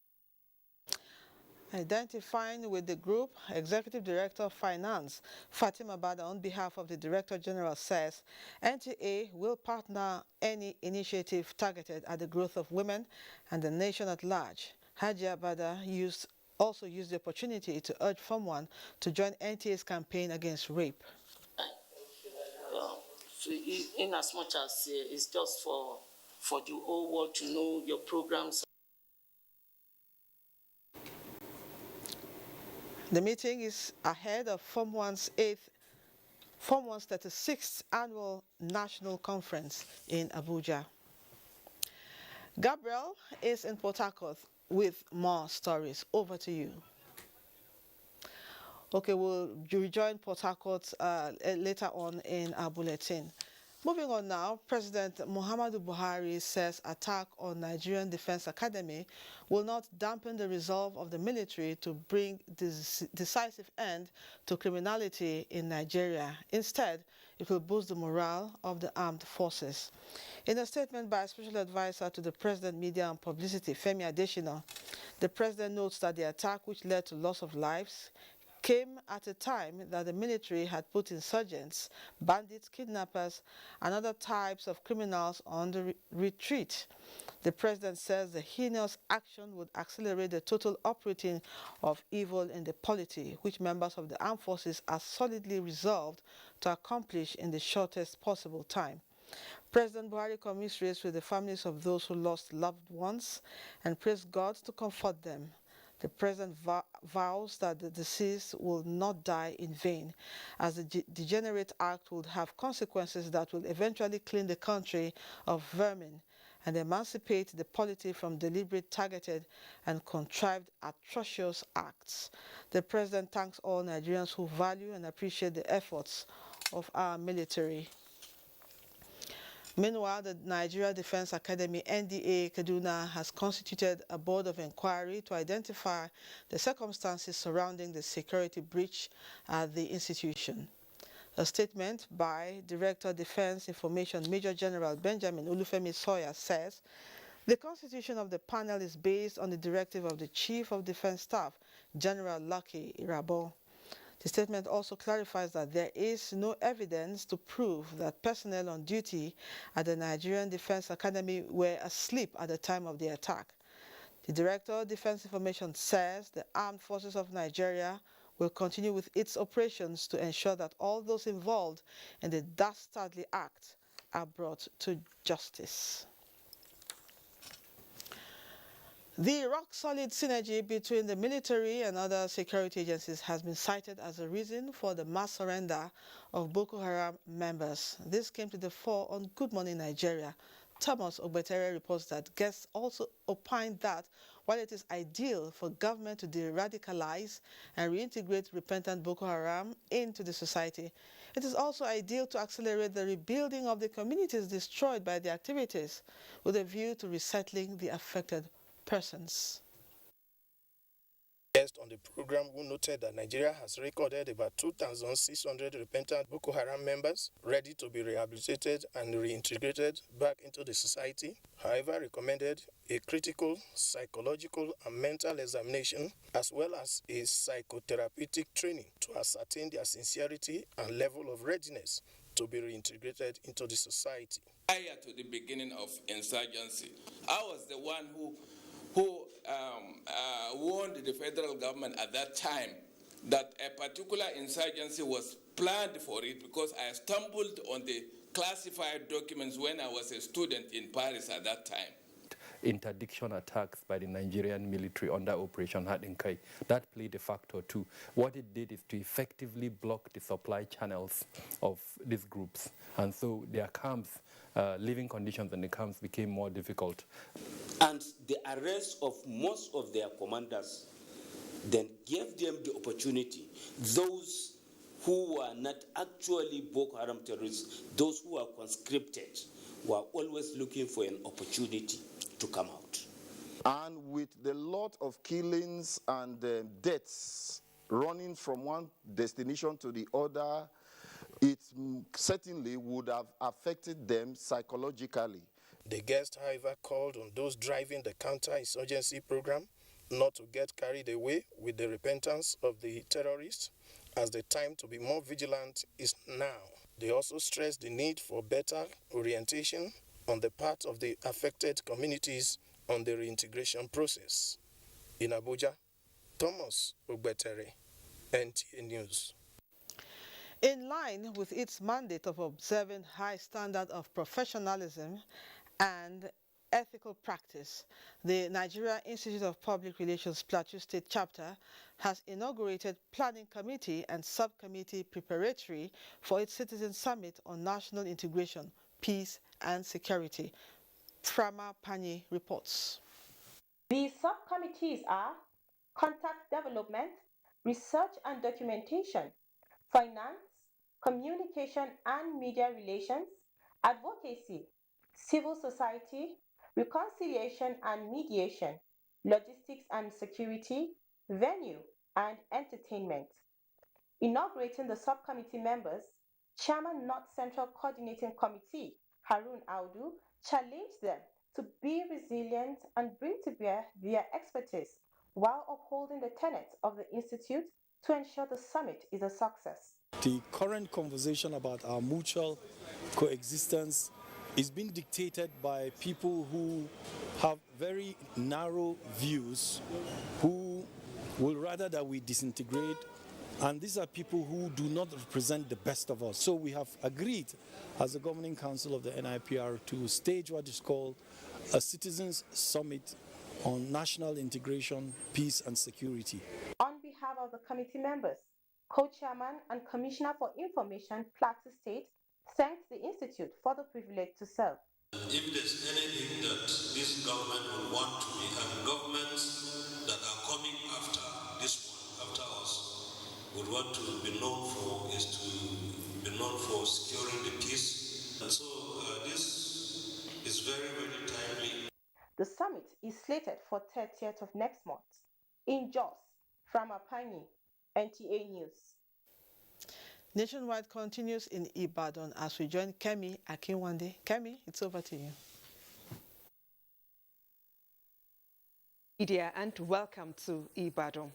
Speaker 26: Identifying with the group, Executive Director of Finance, Fatima Bada, on behalf of the Director General, says NTA will partner any initiative targeted at the growth of women and the nation at large. Hajia Bada also used the opportunity to urge Form 1 to join NTA's campaign against rape.
Speaker 13: In as much as it's just for the whole world to know your programs.
Speaker 26: The meeting is ahead of Form 1's 36th Annual National Conference in Abuja. Gabriel is in Port Harcourt with more stories. Over to you. Okay, we'll rejoin Port Harcourt later on in our bulletin. Moving on now, President Muhammadu Buhari says attack on Nigerian Defense Academy will not dampen the resolve of the military to bring decisive end to criminality in Nigeria. Instead, it will boost the morale of the armed forces. In a statement by Special Advisor to the President, Media and Publicity, Femi Adesina, the President notes that the attack, which led to loss of lives, came at a time that the military had put insurgents, bandits, kidnappers, and other types of criminals on the retreat. The President says the heinous action would accelerate the total uprooting of evil in the polity, which members of the armed forces are solidly resolved to accomplish in the shortest possible time. President Buhari commiserates with the families of those who lost loved ones and prays God to comfort them. The President vows that the deceased will not die in vain, as the degenerate act would have consequences that will eventually clean the country of vermin and emancipate the polity from deliberate, targeted, and contrived atrocious acts. The President thanks all Nigerians who value and appreciate the efforts of our military. Meanwhile, the Nigeria Defense Academy NDA Kaduna has constituted a board of inquiry to identify the circumstances surrounding the security breach at the institution. A statement by Director Defense Information Major General Benjamin Olufemi Sawyer says the constitution of the panel is based on the directive of the Chief of Defense Staff, General Lucky Irabo. The statement also clarifies that there is no evidence to prove that personnel on duty at the Nigerian Defense Academy were asleep at the time of the attack. The Director of Defense Information says the Armed Forces of Nigeria will continue with its operations to ensure that all those involved in the dastardly act are brought to justice. The rock-solid synergy between the military and other security agencies has been cited as a reason for the mass surrender of Boko Haram members. This came to the fore on Good Morning Nigeria. Thomas Ogbetere reports that guests also opined that while it is ideal for government to de-radicalize and reintegrate repentant Boko Haram into the society, it is also ideal to accelerate the rebuilding of the communities destroyed by the activities with a view to resettling the affected persons.
Speaker 1: Guest on the program who noted that Nigeria has recorded about 2,600 repentant Boko Haram members ready to be rehabilitated and reintegrated back into the society, however recommended a critical psychological and mental examination as well as a psychotherapeutic training to ascertain their sincerity and level of readiness to be reintegrated into the society.
Speaker 19: Prior to the beginning of insurgency, I was the one who warned the federal government at that time that a particular insurgency was planned for it because I stumbled on the classified documents when I was a student in Paris at that time.
Speaker 20: Interdiction attacks by the Nigerian military under Operation Hadinkai. That played a factor too. What it did is to effectively block the supply channels of these groups. And so their camps, living conditions in the camps became more difficult.
Speaker 21: And the arrest of most of their commanders then gave them the opportunity. Those who were not actually Boko Haram terrorists, those who were conscripted, were always looking for an opportunity to come out.
Speaker 11: And with the lot of killings and deaths running from one destination to the other, it certainly would have affected them psychologically.
Speaker 1: The guest, however, called on those driving the counter-insurgency program not to get carried away with the repentance of the terrorists, as the time to be more vigilant is now. They also stressed the need for better orientation on the part of the affected communities on the reintegration process. In Abuja, Thomas Ogbetere, NTA News.
Speaker 26: In line with its mandate of observing high standard of professionalism and ethical practice, the Nigeria Institute of Public Relations Plateau State Chapter has inaugurated Planning Committee and Subcommittee preparatory for its Citizen Summit on National Integration, Peace and Security. Frama Pani reports.
Speaker 22: The subcommittees are Contact Development, Research and Documentation, Finance, Communication and Media Relations, Advocacy, Civil Society, Reconciliation and Mediation, Logistics and Security, Venue and Entertainment. Inaugurating the subcommittee members, Chairman North Central Coordinating Committee, Harun Audu, challenged them to be resilient and bring to bear their expertise while upholding the tenets of the Institute to ensure the summit is a success.
Speaker 23: The current conversation about our mutual coexistence is being dictated by people who have very narrow views, who will rather that we disintegrate, and these are people who do not represent the best of us. So we have agreed as the Governing Council of the NIPR to stage what is called a Citizens Summit on National Integration, Peace and Security.
Speaker 22: On behalf of the committee members, Co-Chairman and Commissioner for Information, Plateau State, thanked the Institute for the privilege to serve.
Speaker 25: If there's anything that this government would want to be, and governments that are coming after this one, after us, would want to be known for, is to be known for securing the peace. And so this very, very timely.
Speaker 22: The summit is slated for 30th of next month. In Jos, from Apanyi, NTA News.
Speaker 26: Nationwide continues in Ibadan as we join Kemi Akinwande. Kemi, it's over to you.
Speaker 2: Media and welcome to Ibadan.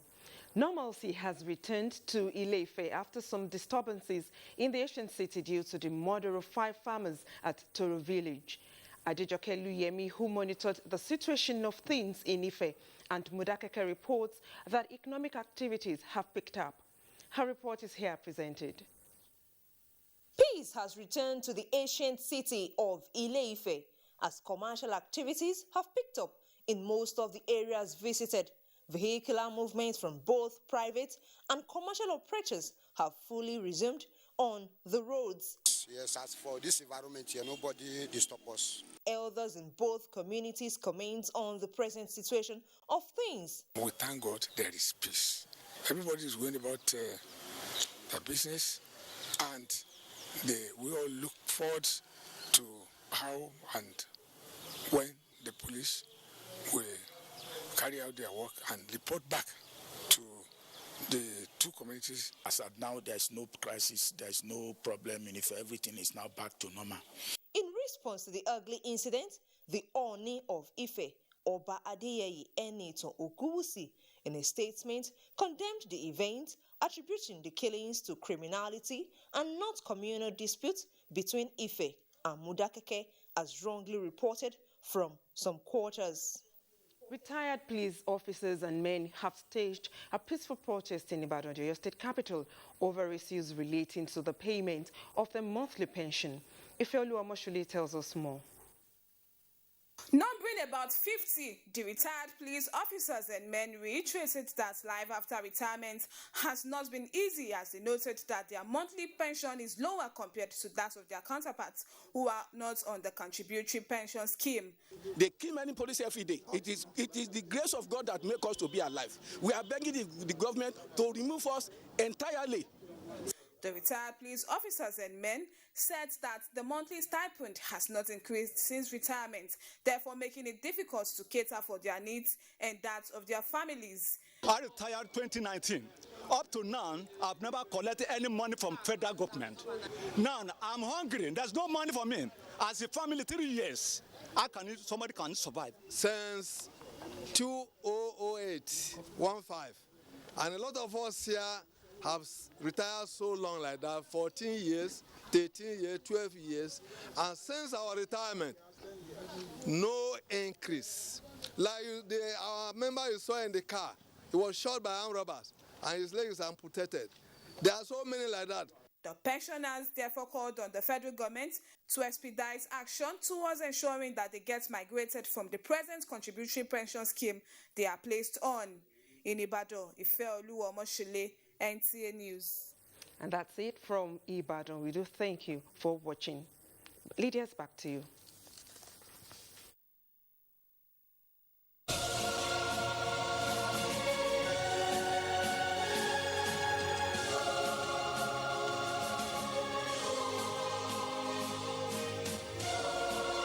Speaker 2: Normalcy has returned to Ile-Ife after some disturbances in the ancient city due to the murder of 5 farmers at Toro village. Adejoke Luyemi, who monitored the situation of things in Ife, and Mudakeke reports that economic activities have picked up. Her report is here presented.
Speaker 4: Peace has returned to the ancient city of Ile-Ife as commercial activities have picked up in most of the areas visited. Vehicular movements from both private and commercial operators have fully resumed on the roads.
Speaker 5: Yes, as for this environment here, nobody disturb us.
Speaker 4: Elders in both communities comment on the present situation of things.
Speaker 7: We thank God there is peace. Everybody is going about their business, and we all look forward to how and when the police will carry out their work and report back to the 2 communities.
Speaker 8: As of now, there's no crisis, there's no problem, and if everything is now back to normal.
Speaker 4: In response to the ugly incident, the Oni of Ife, Oba Adeyeye Enito Okuwusi, in a statement, condemned the event, attributing the killings to criminality and not communal disputes between Ife and Mudakeke, as wrongly reported from some quarters.
Speaker 2: Retired police officers and men have staged a peaceful protest in Ibadan, the state capital, over issues relating to the payment of their monthly pension. Ifeoluwa Moshuli tells us more.
Speaker 9: Numbering about 50, the retired police officers and men reiterated that life after retirement has not been easy, as they noted that their monthly pension is lower compared to that of their counterparts who are not on the contributory pension scheme.
Speaker 8: They kill many police every day. It is the grace of God that makes us to be alive. We are begging the government to remove us entirely.
Speaker 9: The retired police officers and men said that the monthly stipend has not increased since retirement, therefore making it difficult to cater for their needs and that of their families.
Speaker 8: I retired 2019. Up to now, I've never collected any money from federal government. Now, I'm hungry. There's no money for me. As a family, 3 years, somebody can survive.
Speaker 17: Since 2008, 15, and a lot of us here have retired so long like that, 14 years, 13 years, 12 years, and since our retirement, no increase. Like our member you saw in the car, he was shot by armed robbers, and his leg is amputated. There are so many like that.
Speaker 9: The pensioners therefore called on the federal government to expedite action towards ensuring that they get migrated from the present contributory pension scheme they are placed on. In Ibadan, Ifeoluwa Moshule, NTA News.
Speaker 2: And that's it from Ibadan. We do thank you for watching. Lydia's back to you.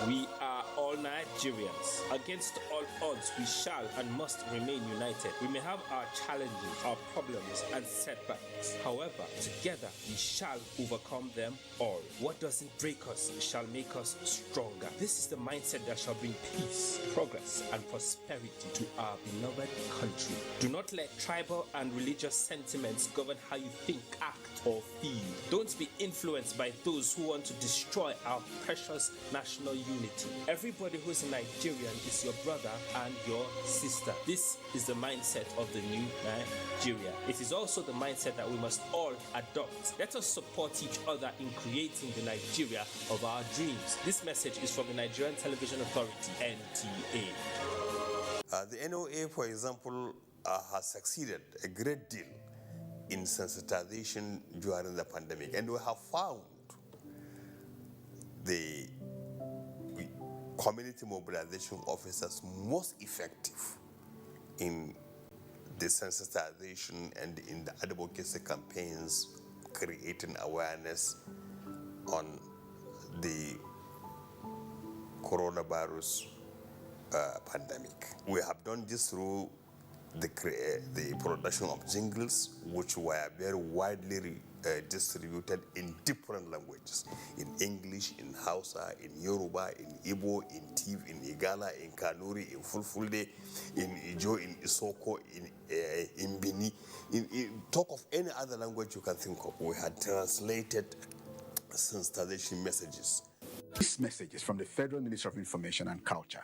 Speaker 28: We are all Nigerians. Against all odds, we shall and must remain united. We may have our challenges, our problems, and setbacks. However, together we shall overcome them all. What doesn't break us shall make us stronger. This is the mindset that shall bring peace, progress, and prosperity to our beloved country. Do not let tribal and religious sentiments govern how you think, act, or feel. Don't be influenced by those who want to destroy our precious national unity. Everybody who is a Nigerian is your brother and your sister. This is the mindset of the new Nigeria. It is also the mindset that we must all adopt. Let us support each other in creating the Nigeria of our dreams. This message is from the Nigerian Television Authority, NTA.
Speaker 29: The NOA, for example, has succeeded a great deal in sensitization during the pandemic, and we have found the community mobilization officers most effective in the sensitization and in the advocacy campaigns, creating awareness on the coronavirus pandemic. We have done this through the production of jingles, which were very widely distributed in different languages, in English, in Hausa, in Yoruba, in Igbo, in Tiv, in Igala, in Kanuri, in Fulfulde, in Ijo, in Isoko, in Bini. In talk of any other language you can think of, we had translated sensitization messages.
Speaker 3: This message is from the Federal Ministry of Information and Culture.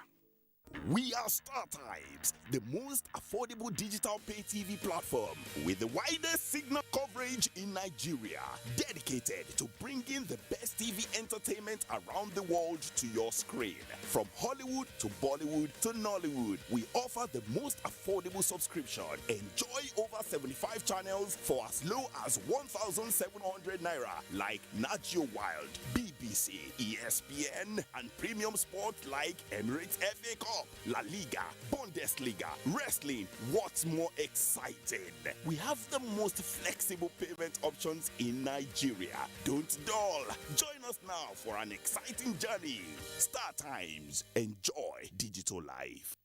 Speaker 6: We are StarTimes, the most affordable digital pay TV platform with the widest signal coverage in Nigeria, dedicated to bringing the best TV entertainment around the world to your screen. From Hollywood to Bollywood to Nollywood, we offer the most affordable subscription. Enjoy over 75 channels for as low as 1,700 naira, like Nat Geo Wild, BBC, ESPN, and premium sport like Emirates FA Cup, La Liga, Bundesliga, wrestling. What's more exciting? We have the most flexible payment options in Nigeria. Don't dull. Join us now for an exciting journey. StarTimes. Enjoy digital life.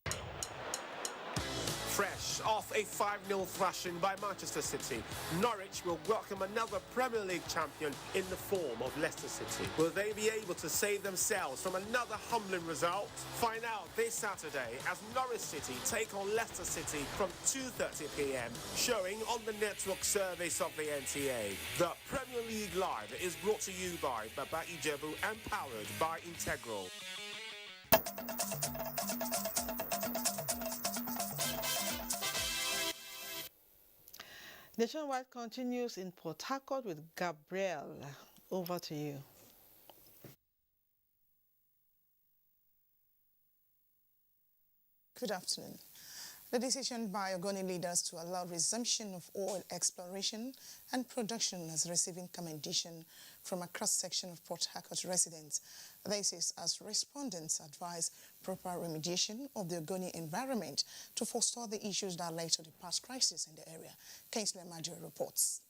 Speaker 10: Fresh off a 5-0 thrashing by Manchester City, Norwich will welcome another Premier League champion in the form of Leicester City. Will they be able to save themselves from another humbling result? Find out this Saturday as Norwich City take on Leicester City from 2:30 p.m, showing on the network service of the NTA. The Premier League Live is brought to you by Baba Ijebu and powered by Integral.
Speaker 26: Nationwide continues in Port Harcourt with Gabriel. Over to you.
Speaker 14: Good afternoon. The decision by Ogoni leaders to allow resumption of oil exploration and production is receiving commendation from a cross-section of Port Harcourt residents. This is as respondents advise proper remediation of the Ogoni environment to forestall the issues that led to the past crisis in the area. Kingsley Major reports.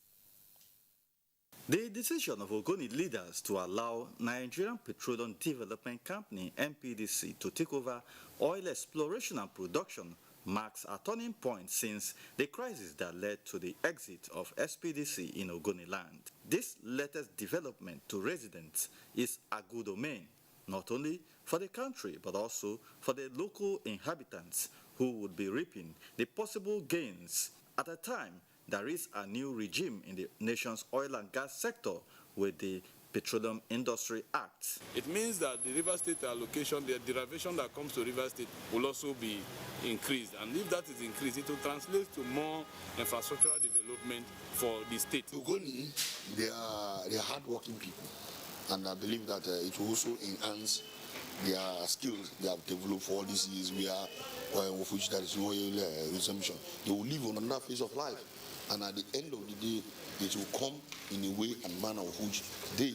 Speaker 15: The decision of Ogoni leaders to allow Nigerian Petroleum Development Company, NPDC, to take over oil exploration and production marks a turning point since the crisis that led to the exit of SPDC in Ogoni land. This latest development to residents is a good omen, not only for the country but also for the local inhabitants who would be reaping the possible gains at a time there is a new regime in the nation's oil and gas sector with the Petroleum Industry Act.
Speaker 16: It means that the River State allocation, the derivation that comes to River State will also be increased. And if that is increased, it will translate to more infrastructural development for the state.
Speaker 5: Ogoni, they are hard-working people. And I believe that it will also enhance their skills they have developed for all these years. We are, of which there is no resumption. They will live on another phase of life. And at the end of the day, it will come in a way and manner of which they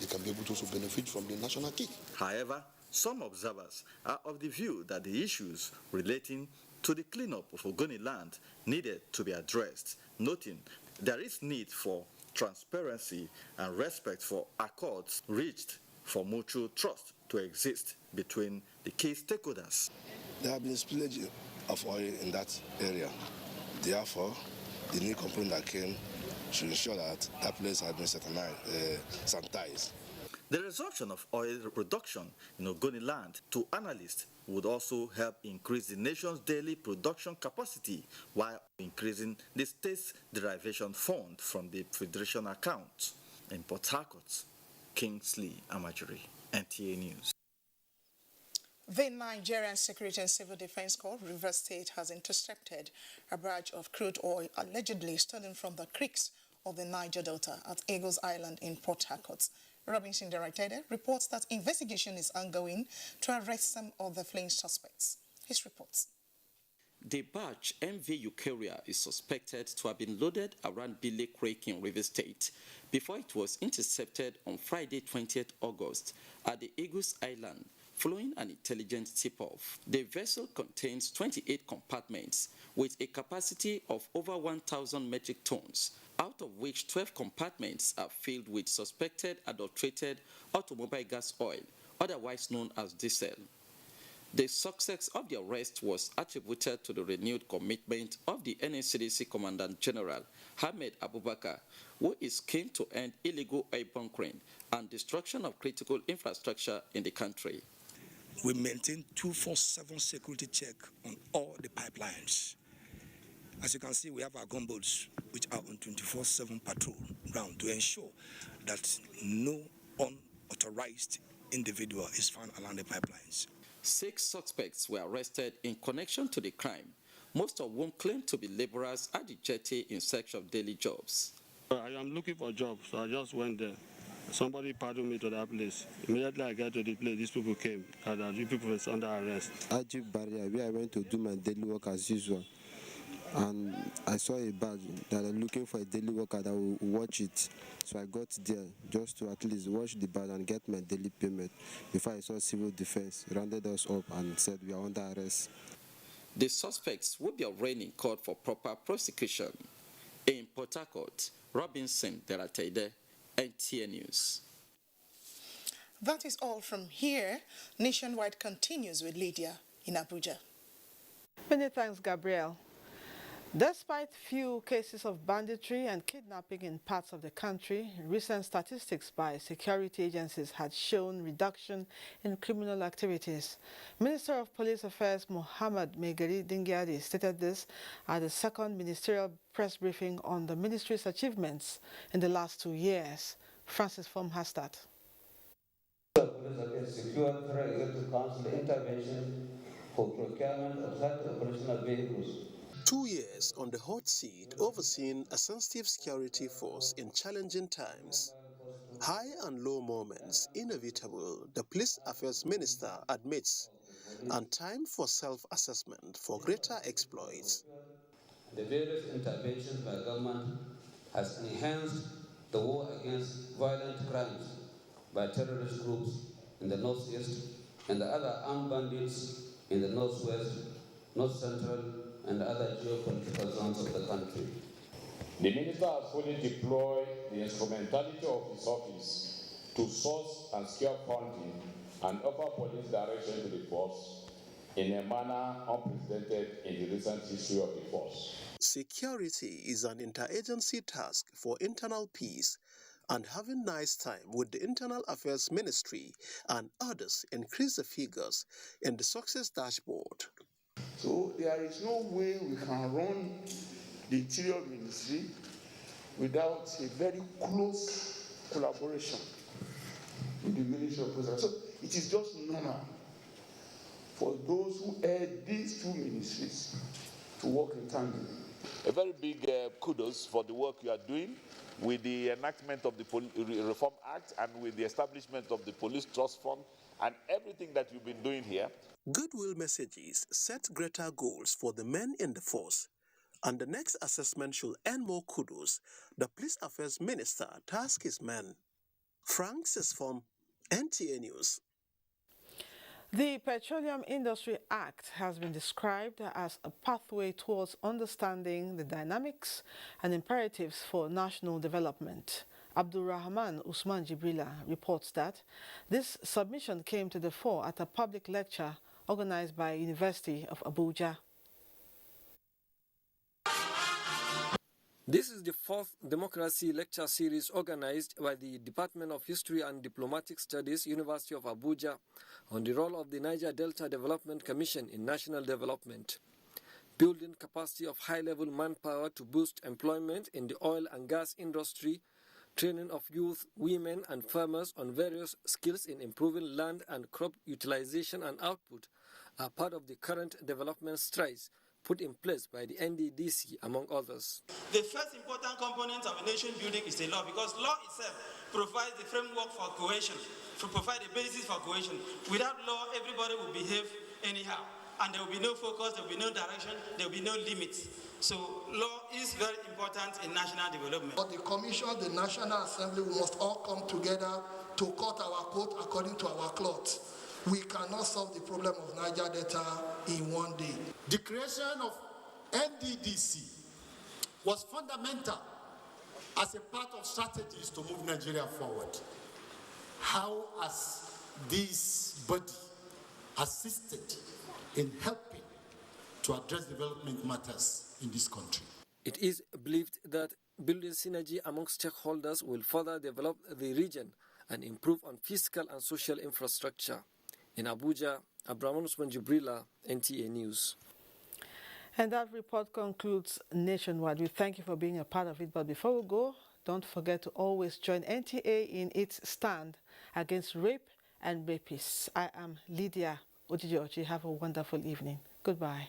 Speaker 5: can be able to also benefit from the national cake.
Speaker 15: However, some observers are of the view that the issues relating to the cleanup of Ogoni land needed to be addressed, noting there is need for transparency and respect for accords reached for mutual trust to exist between the key stakeholders.
Speaker 18: There have been spillage of oil in that area. Therefore, the new company that came should ensure that that place has been sanitized.
Speaker 15: The resumption of oil production in Ogoni land, to analysts, would also help increase the nation's daily production capacity while increasing the state's derivation fund from the federation account. In Port Harcourt, Kingsley Amajiri, NTA News.
Speaker 14: The Nigerian Security and Civil Defense Corps, Rivers State, has intercepted a barge of crude oil allegedly stolen from the creeks of the Niger Delta at Eagles Island in Port Harcourt. Robinson Directed reports that investigation is ongoing to arrest some of the fleeing suspects. His reports.
Speaker 24: The barge MV Eukarya is suspected to have been loaded around Bile Creek in Rivers State before it was intercepted on Friday 20th August at the Eagles Island following an intelligence tip-off. The vessel contains 28 compartments with a capacity of over 1,000 metric tons, out of which 12 compartments are filled with suspected adulterated automobile gas oil, otherwise known as Diesel. The success of the arrest was attributed to the renewed commitment of the NSCDC Commandant General Ahmed Abubakar, who is keen to end illegal oil bunkering and destruction of critical infrastructure in the country.
Speaker 1: We maintain 24/7 security check on all the pipelines. As you can see, we have our gunboats, which are on 24/7 patrol ground to ensure that no unauthorized individual is found along the pipelines.
Speaker 24: 6 suspects were arrested in connection to the crime, most of whom claimed to be laborers at the jetty in search of daily jobs.
Speaker 11: I am looking for jobs, so I just went there. Somebody paddled me to that place. Immediately I got to the place, these people came, and these people were under arrest.
Speaker 12: Ajib Barrier, where I went to do my daily work as usual. And I saw a badge that I'm looking for a daily worker that will watch it. So I got there just to at least watch the badge and get my daily payment before I saw civil defense rounded us up and said we are under arrest.
Speaker 24: The suspects will be arraigned in court for proper prosecution. In Port Harcourt, Robinson Deratede, NTA News.
Speaker 14: That is all from here. Nationwide continues with Lydia in Abuja.
Speaker 26: Many thanks, Gabriel. Despite few cases of banditry and kidnapping in parts of the country, recent statistics by security agencies had shown reduction in criminal activities. Minister of Police Affairs Mohammed Megari Dingyadi stated this at the second ministerial press briefing on the ministry's achievements in the last 2 years. Francis Fom Hastad.
Speaker 13: The Police Affairs secured through Executive Council intervention for procurement of such operational vehicles.
Speaker 19: 2 years on the hot seat, overseeing a sensitive security force in challenging times. High and low moments, inevitable, the Police Affairs Minister admits, and time for self-assessment for greater exploits.
Speaker 13: The various interventions by government has enhanced the war against violent crimes by terrorist groups in the northeast and the other armed bandits in the northwest, north central, and other geopolitical zones of the country.
Speaker 20: The Minister has fully deployed the instrumentality of his office to source and secure funding and offer police direction to the force in a manner unprecedented in the recent history of the force.
Speaker 19: Security is an interagency task for internal peace, and having nice time with the Internal Affairs Ministry and others increase the figures in the success dashboard.
Speaker 21: So there is no way we can run the Interior Ministry without a very close collaboration with the Ministry of Police. So it is just normal for those who head these two ministries to work in tandem.
Speaker 20: A very big kudos for the work you are doing with the enactment of the Reform Act and with the establishment of the Police Trust Fund and everything that you've been doing here.
Speaker 19: Goodwill messages set greater goals for the men in the force, and the next assessment should earn more kudos. The Police Affairs Minister tasked his men. Francis from NTA News.
Speaker 26: The Petroleum Industry Act has been described as a pathway towards understanding the dynamics and imperatives for national development. Abdulrahman Usman Jibrila reports that this submission came to the fore at a public lecture organized by University of Abuja.
Speaker 23: This is the fourth democracy lecture series organized by the Department of History and Diplomatic Studies, University of Abuja, on the role of the Niger Delta Development Commission in national development. Building capacity of high-level manpower to boost employment in the oil and gas industry, training of youth, women and farmers on various skills in improving land and crop utilization and output are part of the current development strides put in place by the NDDC, among others.
Speaker 27: The first important component of a nation building is the law, because law itself provides the framework for cohesion, to provide the basis for cohesion. Without law, everybody will behave anyhow, and there will be no focus, there will be no direction, there will be no limits. So law is very important in national development.
Speaker 30: But the Commission, the National Assembly, we must all come together to cut our coat according to our cloth. We cannot solve the problem of Niger Delta in one day.
Speaker 31: The creation of NDDC was fundamental as a part of strategies to move Nigeria forward. How has this body assisted in helping to address development matters in this country.
Speaker 23: It is believed that building synergy among stakeholders will further develop the region and improve on fiscal and social infrastructure. In Abuja, Abraman Usman Jibrila, NTA News.
Speaker 26: And that report concludes Nationwide. We thank you for being a part of it. But before we go, don't forget to always join NTA in its stand against rape and rapists. I am Lydia Ojijoji. Have a wonderful evening. Goodbye.